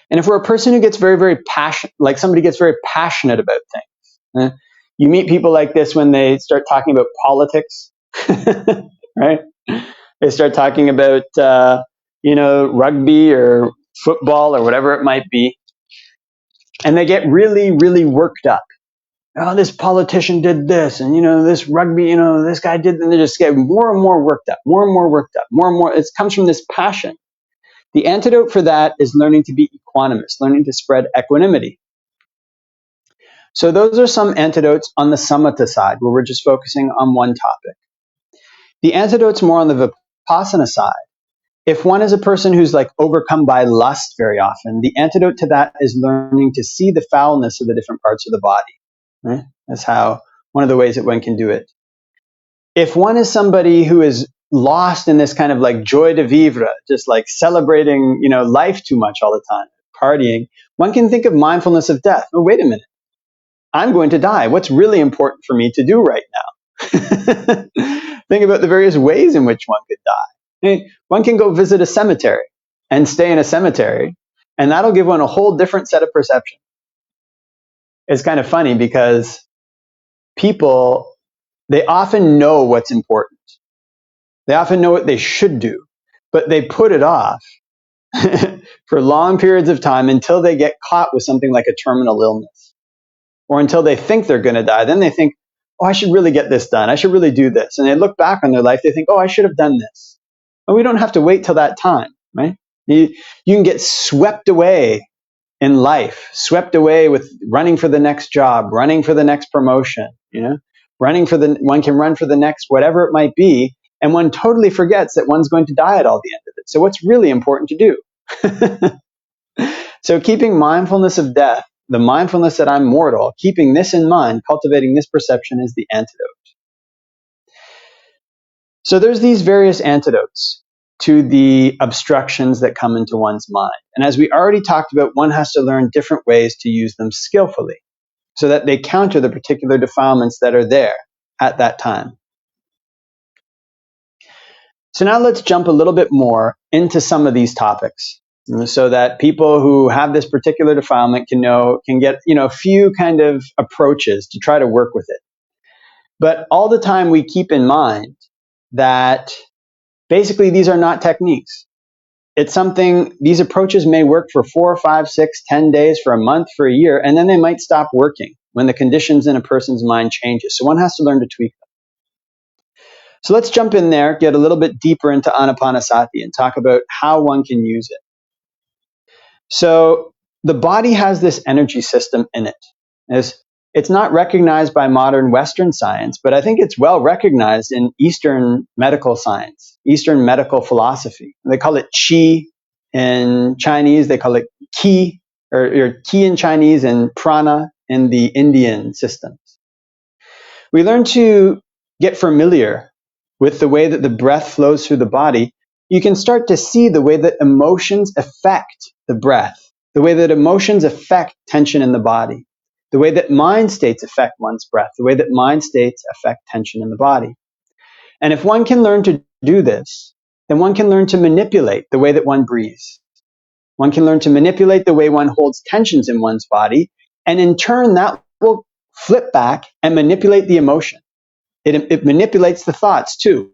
And if we're a person who gets very, very passionate, like somebody gets very passionate about things, you meet people like this when they start talking about politics, right? They start talking about, rugby or football or whatever it might be, and they get really, really worked up. Oh, this politician did this, and this rugby, this guy did, and they just get more and more worked up, more and more worked up, more and more. It comes from this passion. The antidote for that is learning to be equanimous, learning to spread equanimity. So those are some antidotes on the samatha side, where we're just focusing on one topic. The antidote's more on the vipassana side. If one is a person who's like overcome by lust very often, the antidote to that is learning to see the foulness of the different parts of the body. Right? That's one of the ways that one can do it. If one is somebody who is lost in this kind of like joie de vivre, just like celebrating, life too much all the time, partying, one can think of mindfulness of death. Oh, wait a minute. I'm going to die. What's really important for me to do right now? Think about the various ways in which one could die. One can go visit a cemetery and stay in a cemetery, and that'll give one a whole different set of perception. It's kind of funny because people, they often know what's important. They often know what they should do, but they put it off for long periods of time until they get caught with something like a terminal illness, or until they think they're going to die. Then they think, oh, I should really get this done. I should really do this. And they look back on their life, they think, oh, I should have done this. And we don't have to wait till that time, right? You can get swept away in life, swept away with running for the next job, running for the next promotion, one can run for the next whatever it might be, and one totally forgets that one's going to die at all the end of it. So what's really important to do? So keeping mindfulness of death, the mindfulness that I'm mortal, keeping this in mind, cultivating this perception is the antidote. So there's these various antidotes to the obstructions that come into one's mind. And as we already talked about, one has to learn different ways to use them skillfully so that they counter the particular defilements that are there at that time. So now let's jump a little bit more into some of these topics so that people who have this particular defilement can get a few kind of approaches to try to work with it. But all the time we keep in mind that basically these are not techniques. It's something, these approaches may work for 4, 5, 6, 10 days, for a month, for a year, and then they might stop working when the conditions in a person's mind changes. So one has to learn to tweak them. So let's jump in there, get a little bit deeper into Anapanasati and talk about how one can use it. So the body has this energy system in it. It's not recognized by modern Western science, but I think it's well recognized in Eastern medical science, Eastern medical philosophy. They call it qi in Chinese, they call it qi, or qi in Chinese, and prana in the Indian systems. We learn to get familiar with the way that the breath flows through the body. You can start to see the way that emotions affect the breath, the way that emotions affect tension in the body, the way that mind states affect one's breath, the way that mind states affect tension in the body. And if one can learn to do this, then one can learn to manipulate the way that one breathes. One can learn to manipulate the way one holds tensions in one's body, and in turn that will flip back and manipulate the emotion. It manipulates the thoughts too.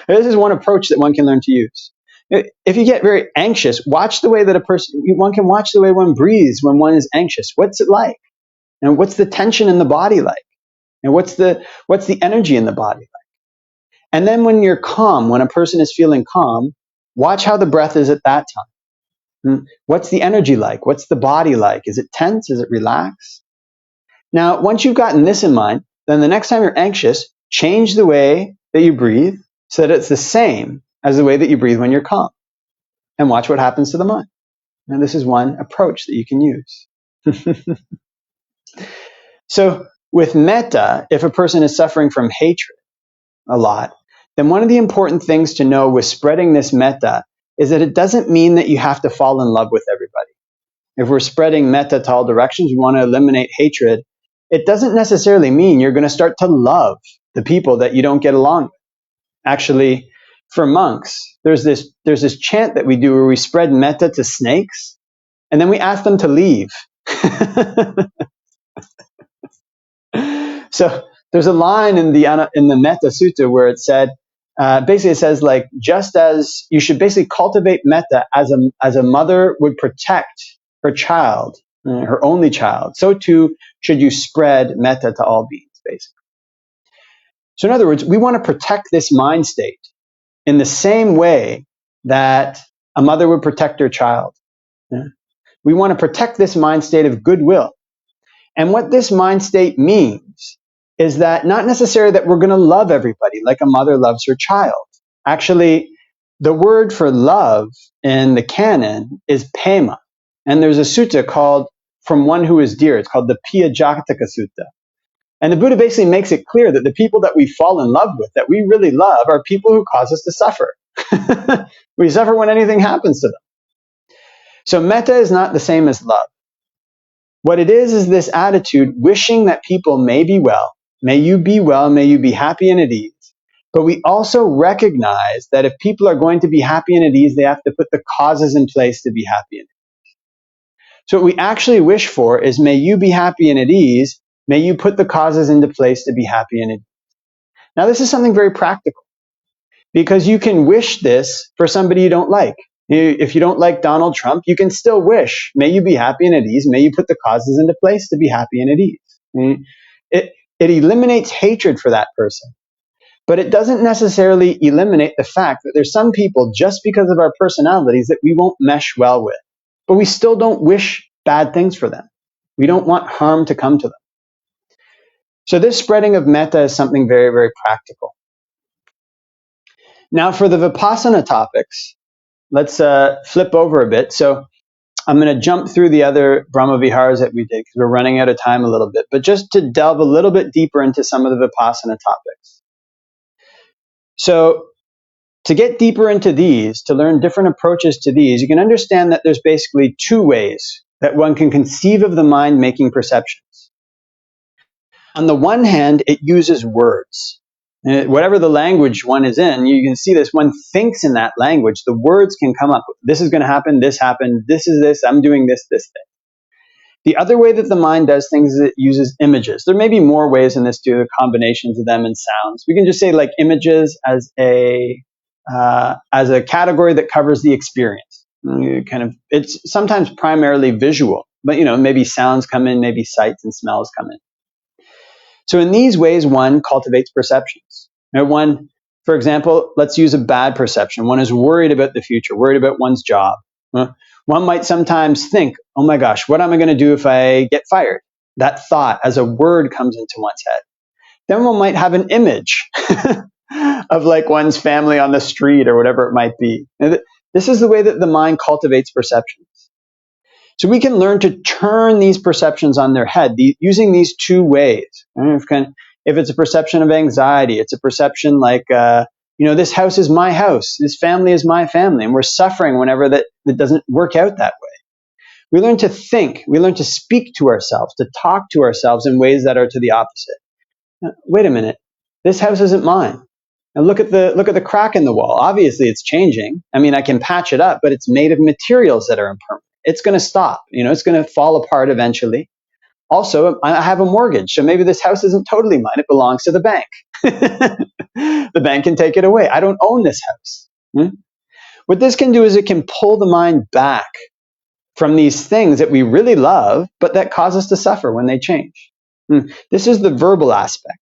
This is one approach that one can learn to use. If you get very anxious, watch the way that one can watch the way one breathes when one is anxious. What's it like? And what's the tension in the body like? And what's the energy in the body like? And then when you're calm, when a person is feeling calm, watch how the breath is at that time. What's the energy like? What's the body like? Is it tense? Is it relaxed? Now, once you've gotten this in mind, then the next time you're anxious, change the way that you breathe so that it's the same as the way that you breathe when you're calm. And watch what happens to the mind. Now, this is one approach that you can use. So, with metta, if a person is suffering from hatred a lot, then one of the important things to know with spreading this metta is that it doesn't mean that you have to fall in love with everybody. If we're spreading metta to all directions, we want to eliminate hatred, it doesn't necessarily mean you're going to start to love the people that you don't get along with. Actually, for monks, there's this chant that we do where we spread metta to snakes, and then we ask them to leave. So there's a line in the Metta Sutta where it said, basically it says, like, just as you should basically cultivate metta as a mother would protect her child, her only child, so too should you spread metta to all beings, basically. So in other words, we want to protect this mind state in the same way that a mother would protect her child. Yeah? We want to protect this mind state of goodwill. And what this mind state means is that not necessarily that we're going to love everybody like a mother loves her child. Actually, the word for love in the canon is pema. And there's a sutta called From One Who Is Dear. It's called the Piyajataka Sutta. And the Buddha basically makes it clear that the people that we fall in love with, that we really love, are people who cause us to suffer. We suffer when anything happens to them. So metta is not the same as love. What it is this attitude wishing that people may be well. May you be well, may you be happy and at ease. But we also recognize that if people are going to be happy and at ease, they have to put the causes in place to be happy and at ease. So what we actually wish for is, may you be happy and at ease, may you put the causes into place to be happy and at ease. Now this is something very practical, because you can wish this for somebody you don't like. If you don't like Donald Trump, you can still wish, may you be happy and at ease, may you put the causes into place to be happy and at ease. It eliminates hatred for that person. But it doesn't necessarily eliminate the fact that there's some people, just because of our personalities, that we won't mesh well with. But we still don't wish bad things for them. We don't want harm to come to them. So this spreading of metta is something very, very practical. Now for the Vipassana topics, let's flip over a bit. So I'm going to jump through the other Brahma Viharas that we did, because we're running out of time a little bit. But just to delve a little bit deeper into some of the Vipassana topics. So to get deeper into these, to learn different approaches to these, you can understand that there's basically two ways that one can conceive of the mind making perceptions. On the one hand, it uses words. Whatever the language one is in, you can see this, one thinks in that language, the words can come up. This is going to happen, this happened, this is this, I'm doing this thing. The other way that the mind does things is it uses images. There may be more ways in this too, the combinations of them and sounds. We can just say like images as a category that covers the experience. It's sometimes primarily visual, but maybe sounds come in, maybe sights and smells come in. So in these ways, one cultivates perceptions. One, for example, let's use a bad perception. One is worried about the future, worried about one's job. One might sometimes think, oh my gosh, what am I going to do if I get fired? That thought as a word comes into one's head. Then one might have an image of like one's family on the street or whatever it might be. This is the way that the mind cultivates perceptions. So we can learn to turn these perceptions on their head using these two ways. If it's a perception of anxiety, it's a perception like, this house is my house, this family is my family, and we're suffering whenever that doesn't work out that way. We learn to think, we learn to speak to ourselves, to talk to ourselves in ways that are to the opposite. Now, wait a minute, this house isn't mine. Now look at the crack in the wall. Obviously it's changing. I mean, I can patch it up, but it's made of materials that are impermanent. It's going to stop. It's going to fall apart eventually. Also, I have a mortgage, so maybe this house isn't totally mine. It belongs to the bank. The bank can take it away. I don't own this house. What this can do is it can pull the mind back from these things that we really love, but that cause us to suffer when they change. This is the verbal aspect.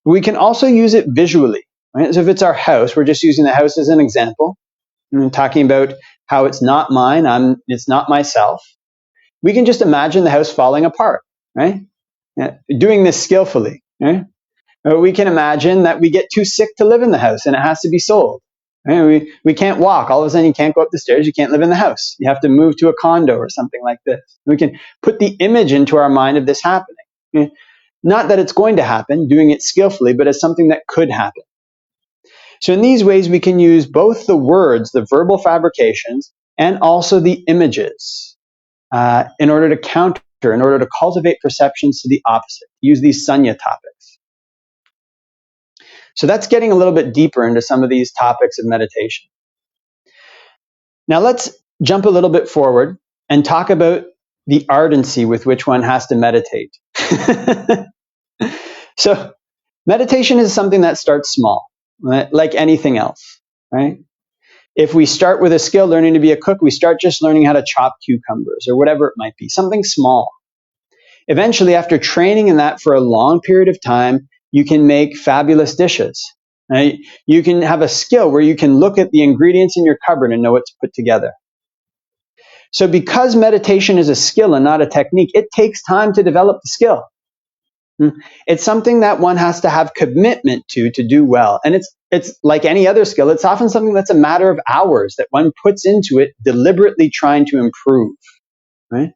We can also use it visually. Right? So if it's our house, we're just using the house as an example. I'm talking about how it's not mine, it's not myself. We can just imagine the house falling apart, right? Doing this skillfully. Right? Or we can imagine that we get too sick to live in the house and it has to be sold. Right? We can't walk. All of a sudden you can't go up the stairs, you can't live in the house. You have to move to a condo or something like this. We can put the image into our mind of this happening. Right? Not that it's going to happen, doing it skillfully, but as something that could happen. So in these ways, we can use both the words, the verbal fabrications, and also the images in order to counter, in order to cultivate perceptions to the opposite. Use these sanya topics. So that's getting a little bit deeper into some of these topics of meditation. Now let's jump a little bit forward and talk about the ardency with which one has to meditate. So meditation is something that starts small. Right? Like anything else, right? If we start with a skill, learning to be a cook, we start just learning how to chop cucumbers or whatever it might be, something small. Eventually, after training in that for a long period of time, you can make fabulous dishes. Right? You can have a skill where you can look at the ingredients in your cupboard and know what to put together. So because meditation is a skill and not a technique, it takes time to develop the skill. It's something that one has to have commitment to do well. And it's like any other skill. It's often something that's a matter of hours that one puts into it, deliberately trying to improve. Right?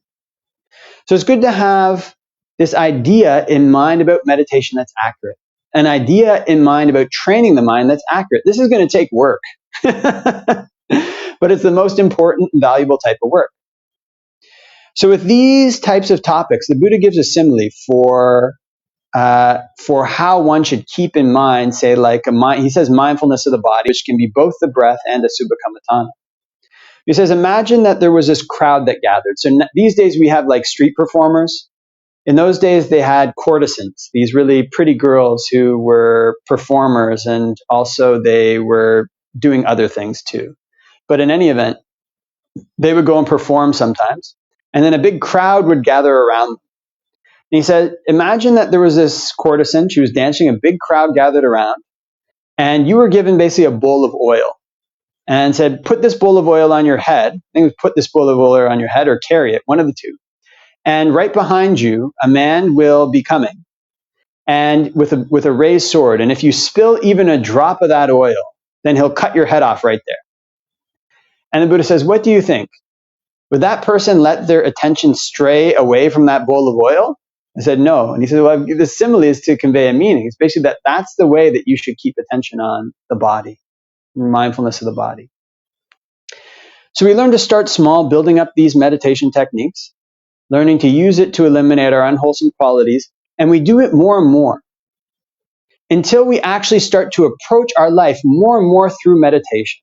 So it's good to have this idea in mind about meditation that's accurate. An idea in mind about training the mind that's accurate. This is going to take work. but it's the most important and valuable type of work. So with these types of topics, the Buddha gives a simile for how one should keep in mind, say, like he says, mindfulness of the body, which can be both the breath and a subhakamatthana. He says, imagine that there was this crowd that gathered. So these days we have like street performers. In those days they had courtesans, these really pretty girls who were performers, and also they were doing other things too. But in any event, they would go and perform sometimes, and then a big crowd would gather around them. And he said, imagine that there was this courtesan, she was dancing, a big crowd gathered around, and you were given basically a bowl of oil and said, put this bowl of oil on your head. I think it was put this bowl of oil on your head or carry it, one of the two. And right behind you, a man will be coming, and with a raised sword. And if you spill even a drop of that oil, then he'll cut your head off right there. And the Buddha says, what do you think? Would that person let their attention stray away from that bowl of oil? I said, no. And he said, well, the simile is to convey a meaning. It's basically that's the way that you should keep attention on the body, mindfulness of the body. So we learn to start small, building up these meditation techniques, learning to use it to eliminate our unwholesome qualities, and we do it more and more until we actually start to approach our life more and more through meditation,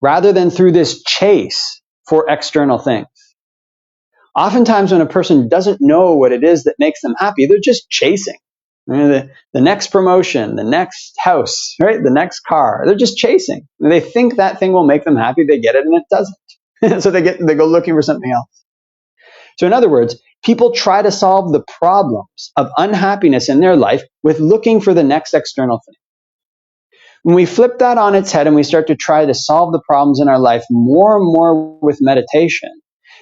rather than through this chase for external things. Oftentimes when a person doesn't know what it is that makes them happy, they're just chasing. The next promotion, the next house, right? The next car. They're just chasing. They think that thing will make them happy. They get it and it doesn't. So they go looking for something else. So in other words, people try to solve the problems of unhappiness in their life with looking for the next external thing. When we flip that on its head and we start to try to solve the problems in our life more and more with meditation,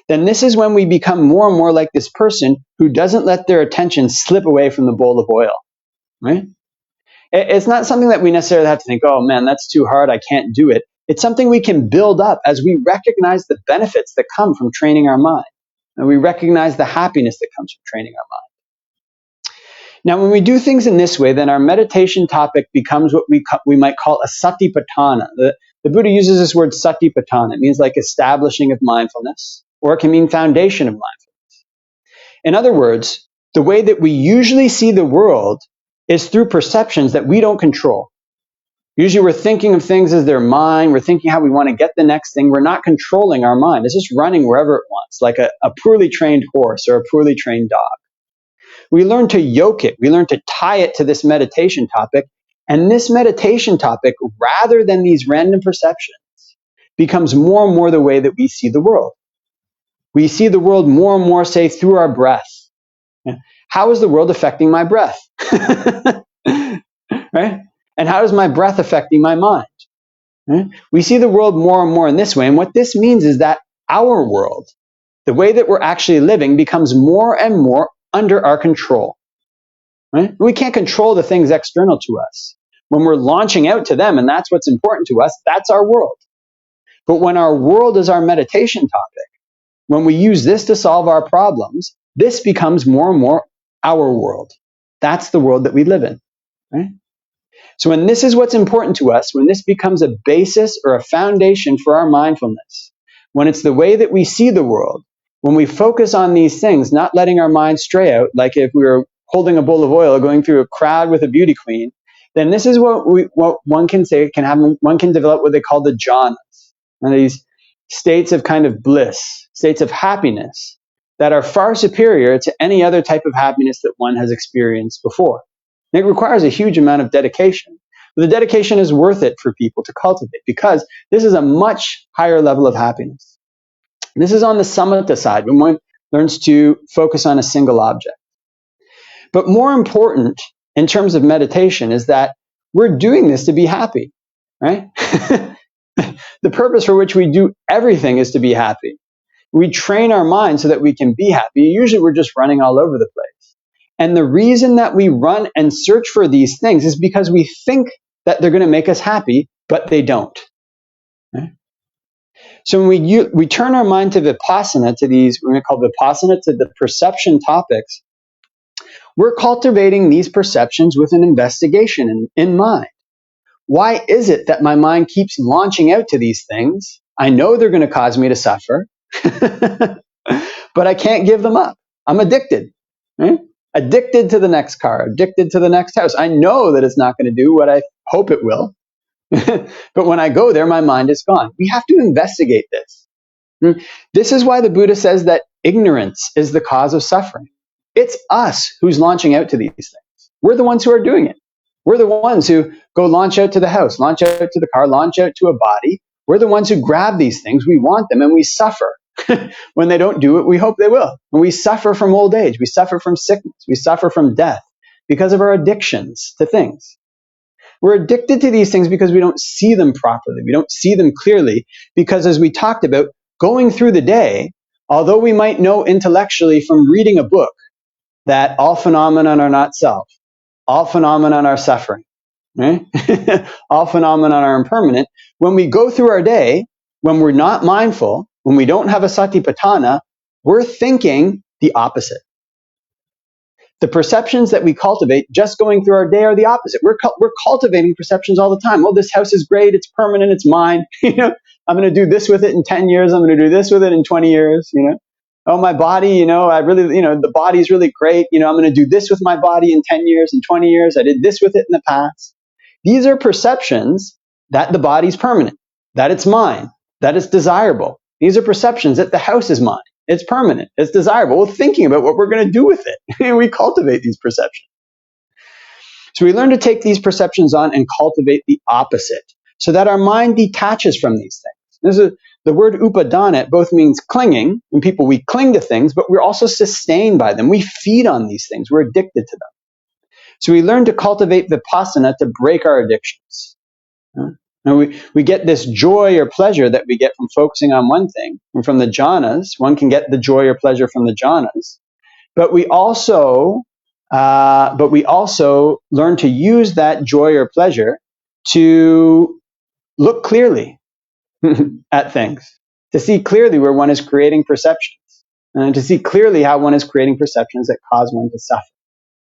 then this is when we become more and more like this person who doesn't let their attention slip away from the bowl of oil, right? It's not something that we necessarily have to think, oh man, that's too hard, I can't do it. It's something we can build up as we recognize the benefits that come from training our mind. And we recognize the happiness that comes from training our mind. Now, when we do things in this way, then our meditation topic becomes what we might call a satipatthana. The Buddha uses this word satipatthana. It means like establishing of mindfulness, or it can mean foundation of mindfulness. In other words, the way that we usually see the world is through perceptions that we don't control. Usually we're thinking of things as their mind. We're thinking how we want to get the next thing. We're not controlling our mind. It's just running wherever it wants, like a poorly trained horse or a poorly trained dog. We learn to yoke it. We learn to tie it to this meditation topic. And this meditation topic, rather than these random perceptions, becomes more and more the way that we see the world. We see the world more and more, say, through our breath. How is the world affecting my breath? Right? And how is my breath affecting my mind? Right? We see the world more and more in this way. And what this means is that our world, the way that we're actually living, becomes more and more under our control. Right? We can't control the things external to us. When we're launching out to them, and that's what's important to us, that's our world. But when our world is our meditation topic, when we use this to solve our problems, this becomes more and more our world. That's the world that we live in. Right? So when this is what's important to us, when this becomes a basis or a foundation for our mindfulness, when it's the way that we see the world, when we focus on these things, not letting our mind stray out, like if we were holding a bowl of oil going through a crowd with a beauty queen, then this is what one can say can happen. One can develop what they call the jhanas, and these states of kind of bliss, states of happiness that are far superior to any other type of happiness that one has experienced before. And it requires a huge amount of dedication. But the dedication is worth it for people to cultivate because this is a much higher level of happiness. This is on the samatha side, when one learns to focus on a single object. But more important in terms of meditation is that we're doing this to be happy, right? The purpose for which we do everything is to be happy. We train our mind so that we can be happy. Usually we're just running all over the place. And the reason that we run and search for these things is because we think that they're going to make us happy, but they don't. Okay? So when we turn our mind to vipassana, to these, we're going to call vipassana, to the perception topics, we're cultivating these perceptions with an investigation in mind. Why is it that my mind keeps launching out to these things? I know they're going to cause me to suffer, but I can't give them up. I'm addicted. Right? Addicted to the next car, addicted to the next house. I know that it's not going to do what I hope it will. But when I go there, my mind is gone. We have to investigate this. This is why the Buddha says that ignorance is the cause of suffering. It's us who's launching out to these things. We're the ones who are doing it. We're the ones who go launch out to the house, launch out to the car, launch out to a body. We're the ones who grab these things. We want them and we suffer. When they don't do what we hope they will. And we suffer from old age. We suffer from sickness. We suffer from death because of our addictions to things. We're addicted to these things because we don't see them properly. We don't see them clearly because, as we talked about, going through the day, although we might know intellectually from reading a book that all phenomena are not self, all phenomena are suffering, right? All phenomena are impermanent. When we go through our day, when we're not mindful, when we don't have a satipatthana, we're thinking the opposite. The perceptions that we cultivate just going through our day are the opposite. We're cultivating perceptions all the time. Oh, this house is great. It's permanent. It's mine. I'm going to do this with it in 10 years. I'm going to do this with it in 20 years. Oh, my body, I really, the body's really great. I'm going to do this with my body in 10 years and 20 years. I did this with it in the past. These are perceptions that the body's permanent, that it's mine, that it's desirable. These are perceptions that the house is mine. It's permanent. It's desirable. We're thinking about what we're going to do with it. We cultivate these perceptions. So we learn to take these perceptions on and cultivate the opposite so that our mind detaches from these things. The word upadana, it both means clinging, and we cling to things, but we're also sustained by them. We feed on these things. We're addicted to them. So we learn to cultivate vipassana to break our addictions. And we get this joy or pleasure that we get from focusing on one thing. And from the jhanas, one can get the joy or pleasure from the jhanas. But we also learn to use that joy or pleasure to look clearly at things, to see clearly where one is creating perceptions, and to see clearly how one is creating perceptions that cause one to suffer,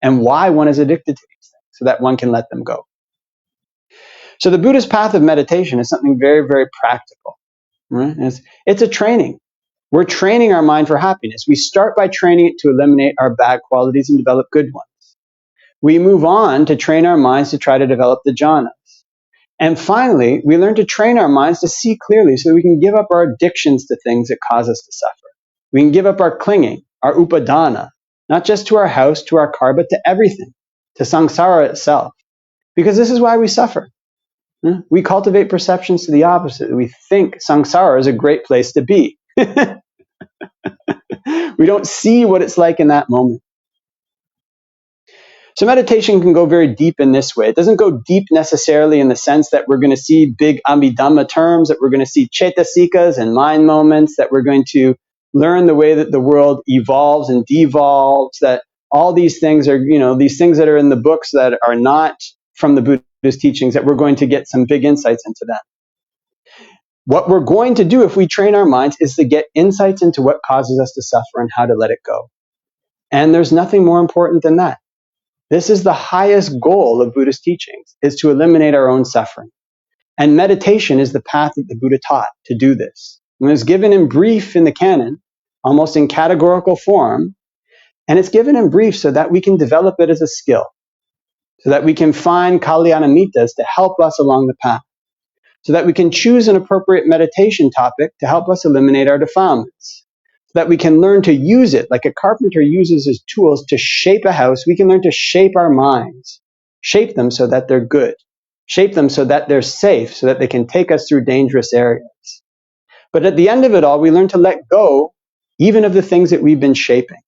and why one is addicted to these things, so that one can let them go. So the Buddhist path of meditation is something very, very practical. Right? It's a training. We're training our mind for happiness. We start by training it to eliminate our bad qualities and develop good ones. We move on to train our minds to try to develop the jhanas. And finally, we learn to train our minds to see clearly so that we can give up our addictions to things that cause us to suffer. We can give up our clinging, our upadana, not just to our house, to our car, but to everything, to samsara itself. Because this is why we suffer. We cultivate perceptions to the opposite. We think samsara is a great place to be. We don't see what it's like in that moment. So meditation can go very deep in this way. It doesn't go deep necessarily in the sense that we're going to see big Abhidhamma terms, that we're going to see cetasikas and mind moments, that we're going to learn the way that the world evolves and devolves, that all these things are, these things that are in the books that are not from the Buddhist teachings, that we're going to get some big insights into that. What we're going to do if we train our minds is to get insights into what causes us to suffer and how to let it go. And there's nothing more important than that. This is the highest goal of Buddhist teachings, is to eliminate our own suffering. And meditation is the path that the Buddha taught to do this. And it was given in brief in the canon, almost in categorical form, and it's given in brief so that we can develop it as a skill, so that we can find kalyanamitas to help us along the path, so that we can choose an appropriate meditation topic to help us eliminate our defilements, so that we can learn to use it like a carpenter uses his tools to shape a house. We can learn to shape our minds, shape them so that they're good, shape them so that they're safe, so that they can take us through dangerous areas. But at the end of it all, we learn to let go even of the things that we've been shaping,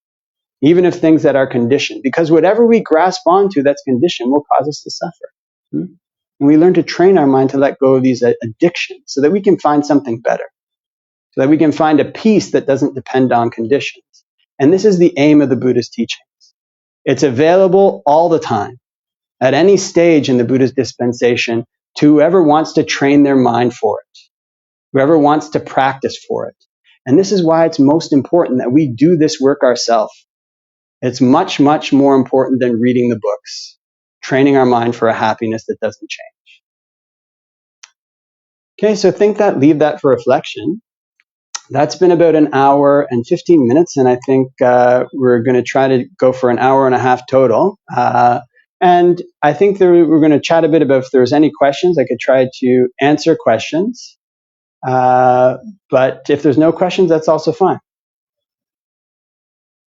even of things that are conditioned, because whatever we grasp onto that's conditioned will cause us to suffer. And we learn to train our mind to let go of these addictions so that we can find something better, so that we can find a peace that doesn't depend on conditions. And this is the aim of the Buddhist teachings. It's available all the time, at any stage in the Buddhist dispensation, to whoever wants to train their mind for it, whoever wants to practice for it. And this is why it's most important that we do this work ourselves. It's much, much more important than reading the books, training our mind for a happiness that doesn't change. Okay, so leave that for reflection. That's been about an hour and 15 minutes, and I think we're going to try to go for an hour and a half total. And I think we're going to chat a bit about if there's any questions. I could try to answer questions. But if there's no questions, that's also fine.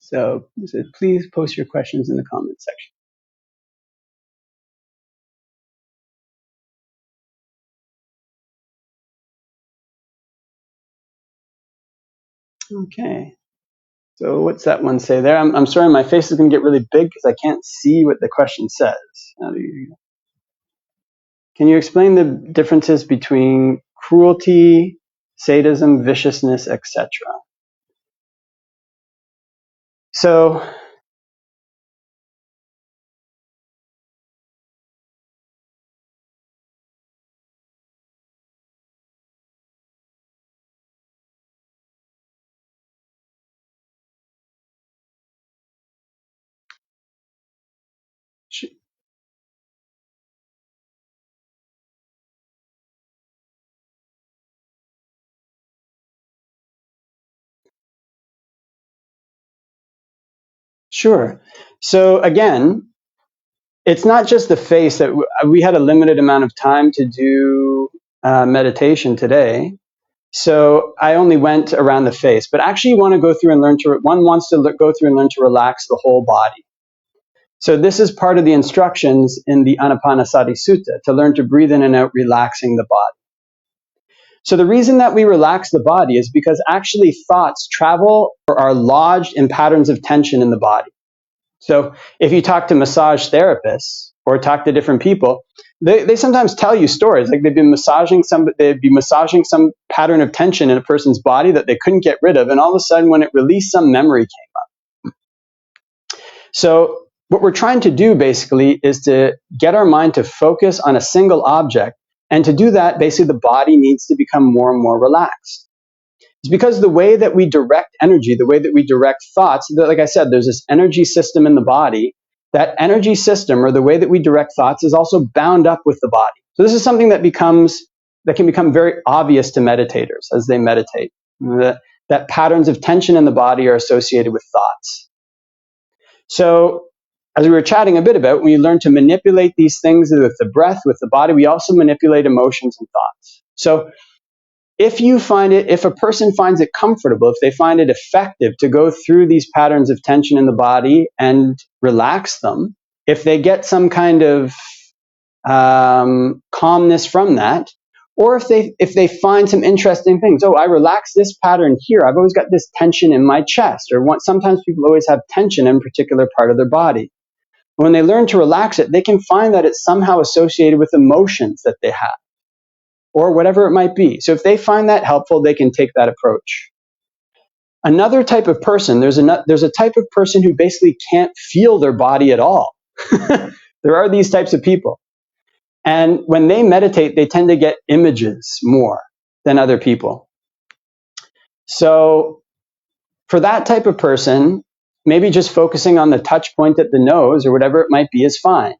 So please post your questions in the comments section. Okay. So what's that one say there? I'm sorry, my face is going to get really big because I can't see what the question says. Can you explain the differences between cruelty, sadism, viciousness, etc.? So, sure. So again, it's not just the face that we had a limited amount of time to do meditation today. So I only went around the face, but actually you want to go through and one wants to go through and learn to relax the whole body. So this is part of the instructions in the Anapanasati Sutta, to learn to breathe in and out, relaxing the body. So the reason that we relax the body is because actually thoughts travel or are lodged in patterns of tension in the body. So if you talk to massage therapists or talk to different people, they sometimes tell you stories like they'd be massaging some pattern of tension in a person's body that they couldn't get rid of, and all of a sudden when it released, some memory came up. So what we're trying to do basically is to get our mind to focus on a single object, and to do that, basically the body needs to become more and more relaxed. It's because the way that we direct energy, the way that we direct thoughts, like I said, there's this energy system in the body. That energy system, or the way that we direct thoughts, is also bound up with the body. So this is something that can become very obvious to meditators as they meditate. That patterns of tension in the body are associated with thoughts. So as we were chatting a bit about, when you learn to manipulate these things with the breath, with the body, we also manipulate emotions and thoughts. So if a person finds it comfortable, if they find it effective to go through these patterns of tension in the body and relax them, if they get some kind of calmness from that, or if they find some interesting things, I relax this pattern here, I've always got this tension in my chest, or sometimes people always have tension in a particular part of their body. When they learn to relax it, they can find that it's somehow associated with emotions that they have, or whatever it might be. So if they find that helpful, they can take that approach. Another type of person, there's a type of person who basically can't feel their body at all. There are these types of people. And when they meditate, they tend to get images more than other people. So for that type of person, maybe just focusing on the touch point at the nose or whatever it might be is fine.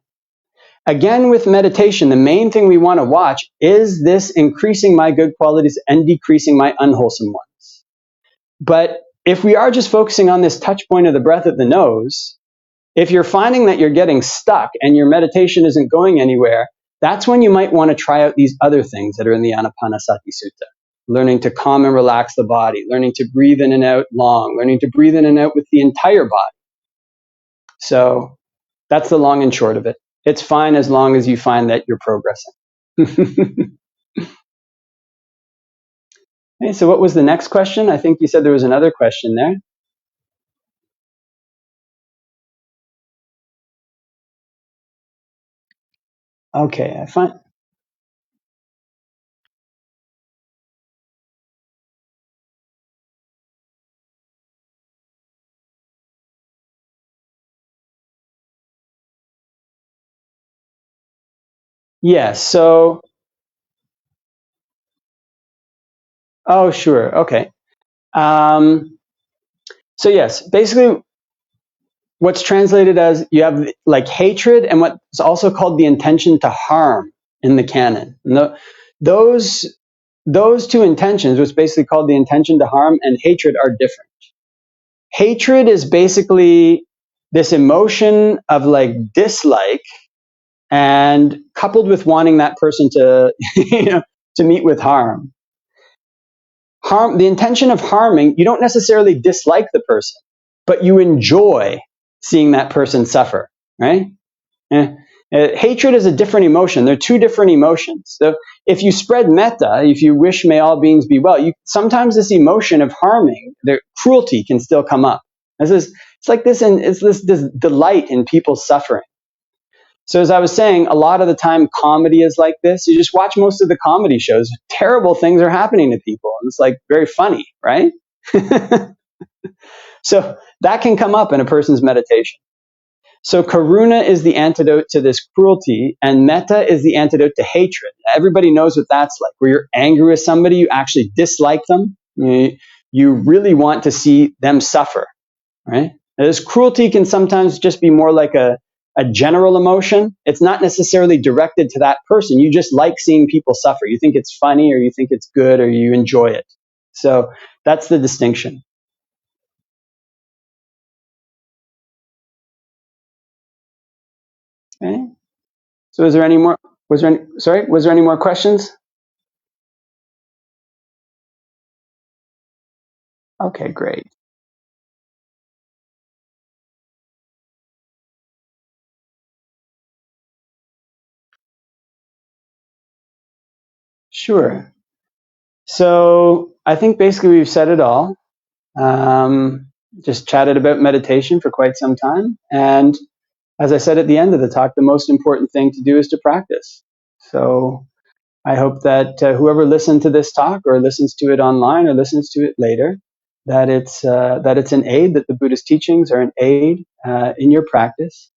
Again, with meditation, the main thing we want to watch is this increasing my good qualities and decreasing my unwholesome ones. But if we are just focusing on this touch point of the breath at the nose, if you're finding that you're getting stuck and your meditation isn't going anywhere, that's when you might want to try out these other things that are in the Anapanasati Sutta. Learning to calm and relax the body, learning to breathe in and out long, learning to breathe in and out with the entire body. So that's the long and short of it. It's fine as long as you find that you're progressing. Okay, so what was the next question? I think you said there was another question there. Okay, I find. Yes, so. Oh, sure, okay. So yes, basically what's translated as you have like hatred and what's also called the intention to harm in the canon. Those those two intentions, what's basically called the intention to harm, and hatred are different. Hatred is basically this emotion of like dislike, and coupled with wanting that person to, to meet with harm. The intention of harming, you don't necessarily dislike the person, but you enjoy seeing that person suffer, right? Hatred is a different emotion. They're two different emotions. So if you spread metta, if you wish may all beings be well, sometimes this emotion of harming, their cruelty can still come up. It's like this, and it's this delight in people's suffering. So as I was saying, a lot of the time comedy is like this. You just watch most of the comedy shows. Terrible things are happening to people, and it's like very funny, right? So that can come up in a person's meditation. So karuna is the antidote to this cruelty, and metta is the antidote to hatred. Everybody knows what that's like. Where you're angry with somebody, you actually dislike them. You really want to see them suffer, right? Now, this cruelty can sometimes just be more like a general emotion. It's not necessarily directed to that person. You just like seeing people suffer. You think it's funny, or you think it's good, or you enjoy it. So that's the distinction. Okay. So is there any more? Was there any more questions? Okay, great. Sure. So I think basically we've said it all. Just chatted about meditation for quite some time. And as I said at the end of the talk, the most important thing to do is to practice. So I hope that whoever listened to this talk, or listens to it online, or listens to it later, that it's an aid, that the Buddhist teachings are an aid in your practice.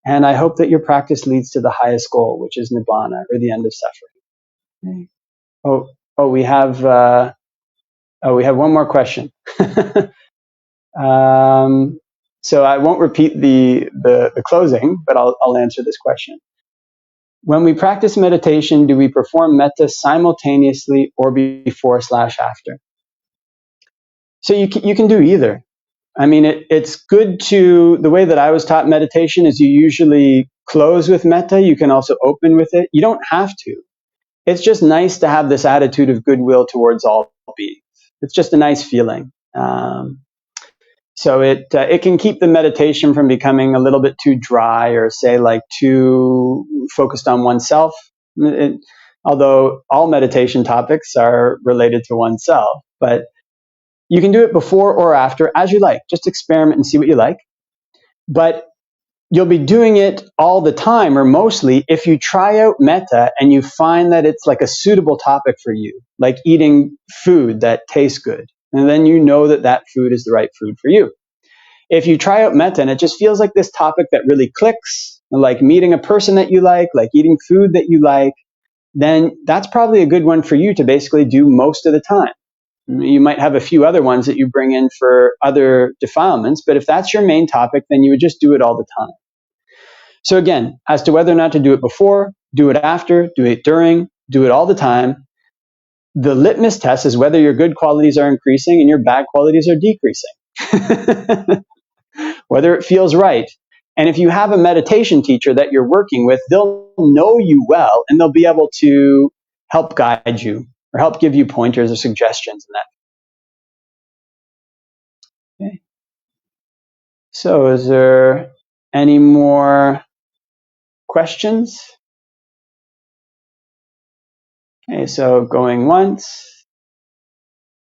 And I hope that your practice leads to the highest goal, which is nibbana, or the end of suffering. Okay. Oh, we have one more question. So I won't repeat the closing, but I'll answer this question. When we practice meditation, do we perform metta simultaneously or before/after? So you can do either. I mean, it's good to, the way that I was taught meditation is you usually close with metta. You can also open with it. You don't have to. It's just nice to have this attitude of goodwill towards all beings. It's just a nice feeling. So it can keep the meditation from becoming a little bit too dry, or say like too focused on oneself. Although all meditation topics are related to oneself, but you can do it before or after as you like. Just experiment and see what you like. But you'll be doing it all the time, or mostly, if you try out metta and you find that it's like a suitable topic for you, like eating food that tastes good. And then you know that that food is the right food for you. If you try out metta and it just feels like this topic that really clicks, like meeting a person that you like eating food that you like, then that's probably a good one for you to basically do most of the time. You might have a few other ones that you bring in for other defilements, but if that's your main topic, then you would just do it all the time. So again, as to whether or not to do it before, do it after, do it during, do it all the time, the litmus test is whether your good qualities are increasing and your bad qualities are decreasing. Whether it feels right. And if you have a meditation teacher that you're working with, they'll know you well, and they'll be able to help guide you, or help give you pointers or suggestions in that. Okay. So is there any more questions? Okay, so going once,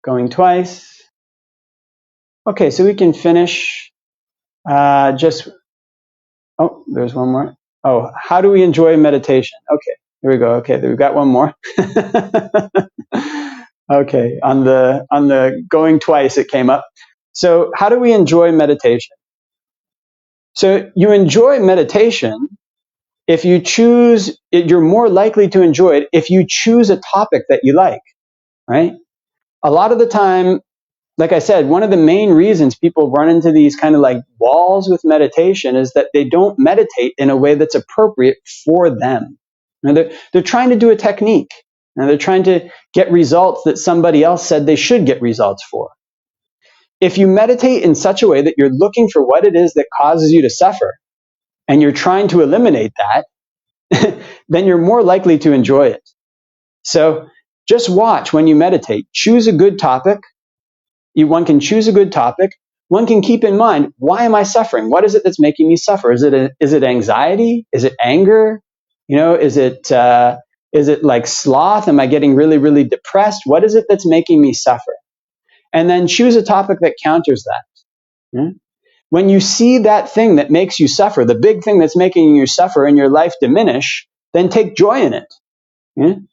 going twice. Okay, so we can finish just, oh, there's one more. Oh, how do we enjoy meditation? Okay, here we go. Okay, we've got one more. Okay, on the going twice, it came up. So how do we enjoy meditation? So you enjoy meditation if you choose it. You're more likely to enjoy it if you choose a topic that you like, right? A lot of the time, like I said, one of the main reasons people run into these kind of like walls with meditation is that they don't meditate in a way that's appropriate for them. They're trying to do a technique. And they're trying to get results that somebody else said they should get results for. If you meditate in such a way that you're looking for what it is that causes you to suffer, and you're trying to eliminate that, then you're more likely to enjoy it. So just watch when you meditate. Choose a good topic. One can choose a good topic. One can keep in mind, why am I suffering? What is it that's making me suffer? Is it anxiety? Is it anger? Is it like sloth? Am I getting really, really depressed? What is it that's making me suffer? And then choose a topic that counters that. Hmm? When you see that thing that makes you suffer, the big thing that's making you suffer in your life diminish, then take joy in it. Hmm?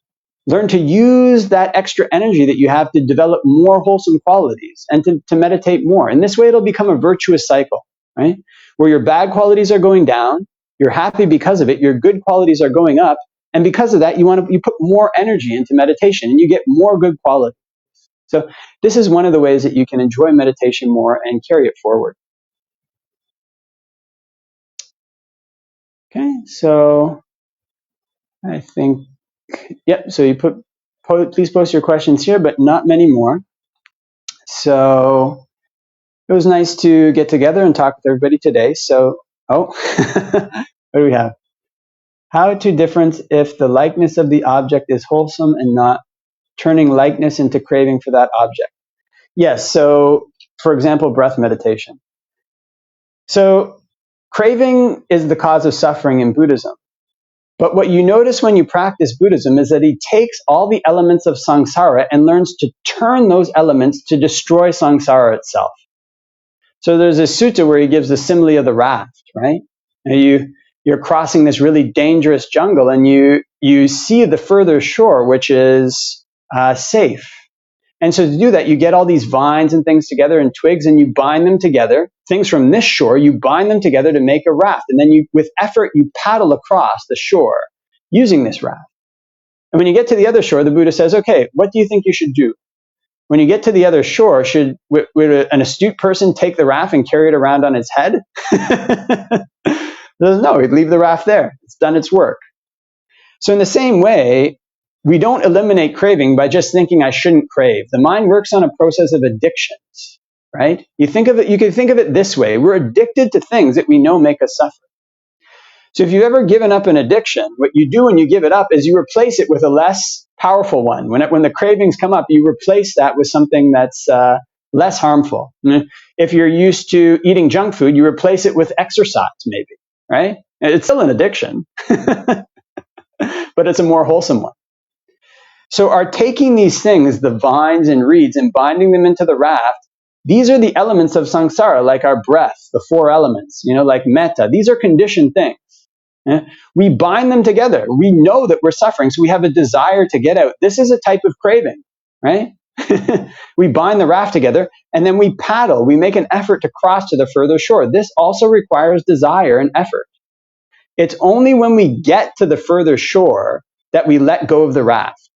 Learn to use that extra energy that you have to develop more wholesome qualities and to meditate more. And this way it'll become a virtuous cycle, right? Where your bad qualities are going down, you're happy because of it, your good qualities are going up, and because of that, you put more energy into meditation and you get more good quality. So this is one of the ways that you can enjoy meditation more and carry it forward. Okay, so I think, yep, so please post your questions here, but not many more. So it was nice to get together and talk with everybody today. So, what do we have? How to difference if the likeness of the object is wholesome and not, turning likeness into craving for that object. Yes, so for example, breath meditation. So craving is the cause of suffering in Buddhism. But what you notice when you practice Buddhism is that he takes all the elements of samsara and learns to turn those elements to destroy samsara itself. So there's a sutta where he gives the simile of the raft, right? And you're crossing this really dangerous jungle and you see the further shore, which is safe. And so to do that, you get all these vines and things together and twigs and you bind them together. Things from this shore, you bind them together to make a raft. And then with effort, you paddle across the shore using this raft. And when you get to the other shore, the Buddha says, okay, what do you think you should do? When you get to the other shore, would an astute person take the raft and carry it around on its head? No, he'd leave the raft there. It's done its work. So in the same way, we don't eliminate craving by just thinking I shouldn't crave. The mind works on a process of addictions, right? You can think of it this way. We're addicted to things that we know make us suffer. So if you've ever given up an addiction, what you do when you give it up is you replace it with a less powerful one. When the cravings come up, you replace that with something that's less harmful. If you're used to eating junk food, you replace it with exercise, maybe, right? It's still an addiction, but it's a more wholesome one. So our taking these things, the vines and reeds, and binding them into the raft, these are the elements of samsara, like our breath, the four elements, like metta. These are conditioned things. We bind them together. We know that we're suffering, so we have a desire to get out. This is a type of craving, right? We bind the raft together, and then we paddle. We make an effort to cross to the further shore. This also requires desire and effort. It's only when we get to the further shore that we let go of the raft.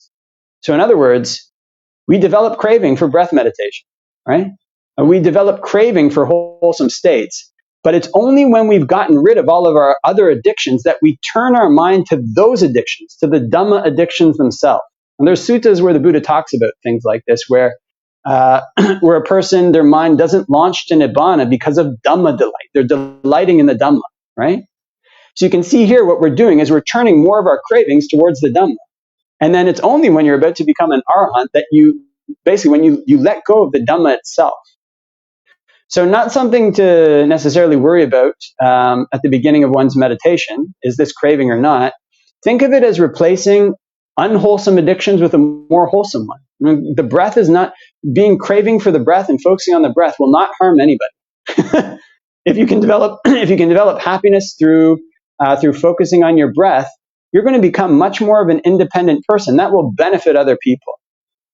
So in other words, we develop craving for breath meditation, right? We develop craving for wholesome states. But it's only when we've gotten rid of all of our other addictions that we turn our mind to those addictions, to the Dhamma addictions themselves. And there's suttas where the Buddha talks about things like this, where a person, their mind doesn't launch to Nibbana because of Dhamma delight. They're delighting in the Dhamma, right? So you can see here what we're doing is we're turning more of our cravings towards the Dhamma. And then it's only when you're about to become an arahant that when you let go of the Dhamma itself. So not something to necessarily worry about at the beginning of one's meditation, is this craving or not. Think of it as replacing unwholesome addictions with a more wholesome one. I mean, the breath is not, being craving for the breath and focusing on the breath will not harm anybody. If you can develop happiness through focusing on your breath, you're going to become much more of an independent person. That will benefit other people.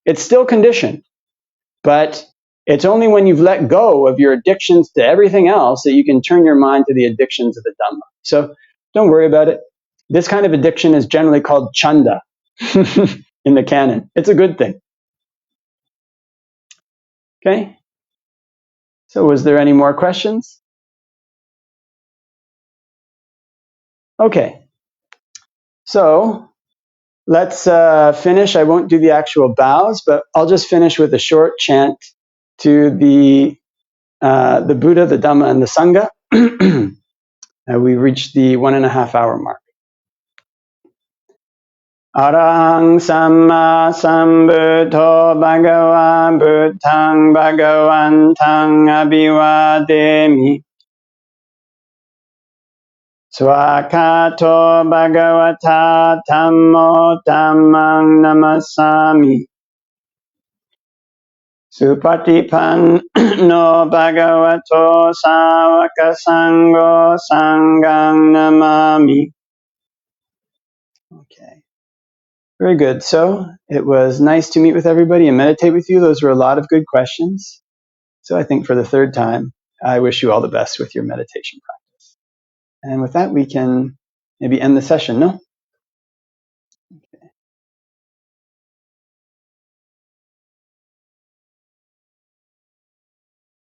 It's still conditioned, but it's only when you've let go of your addictions to everything else that you can turn your mind to the addictions of the Dhamma. So don't worry about it. This kind of addiction is generally called chanda in the canon. It's a good thing. Okay? So was there any more questions? Okay. So let's finish. I won't do the actual bows, but I'll just finish with a short chant to the Buddha, the Dhamma, and the Sangha. We reached the 1.5 hour mark. Arahang Samma Sambuddho Bhagavan Buddhang Bhagavantang Abhivademi Swakato Bhagavata Dhammo Dhammang Namasami Supatipanno Bhagavato Sāvaka Sangho Sanghang Namami. Okay. Very good. So it was nice to meet with everybody and meditate with you. Those were a lot of good questions. So I think for the third time, I wish you all the best with your meditation practice. And with that, we can maybe end the session, no?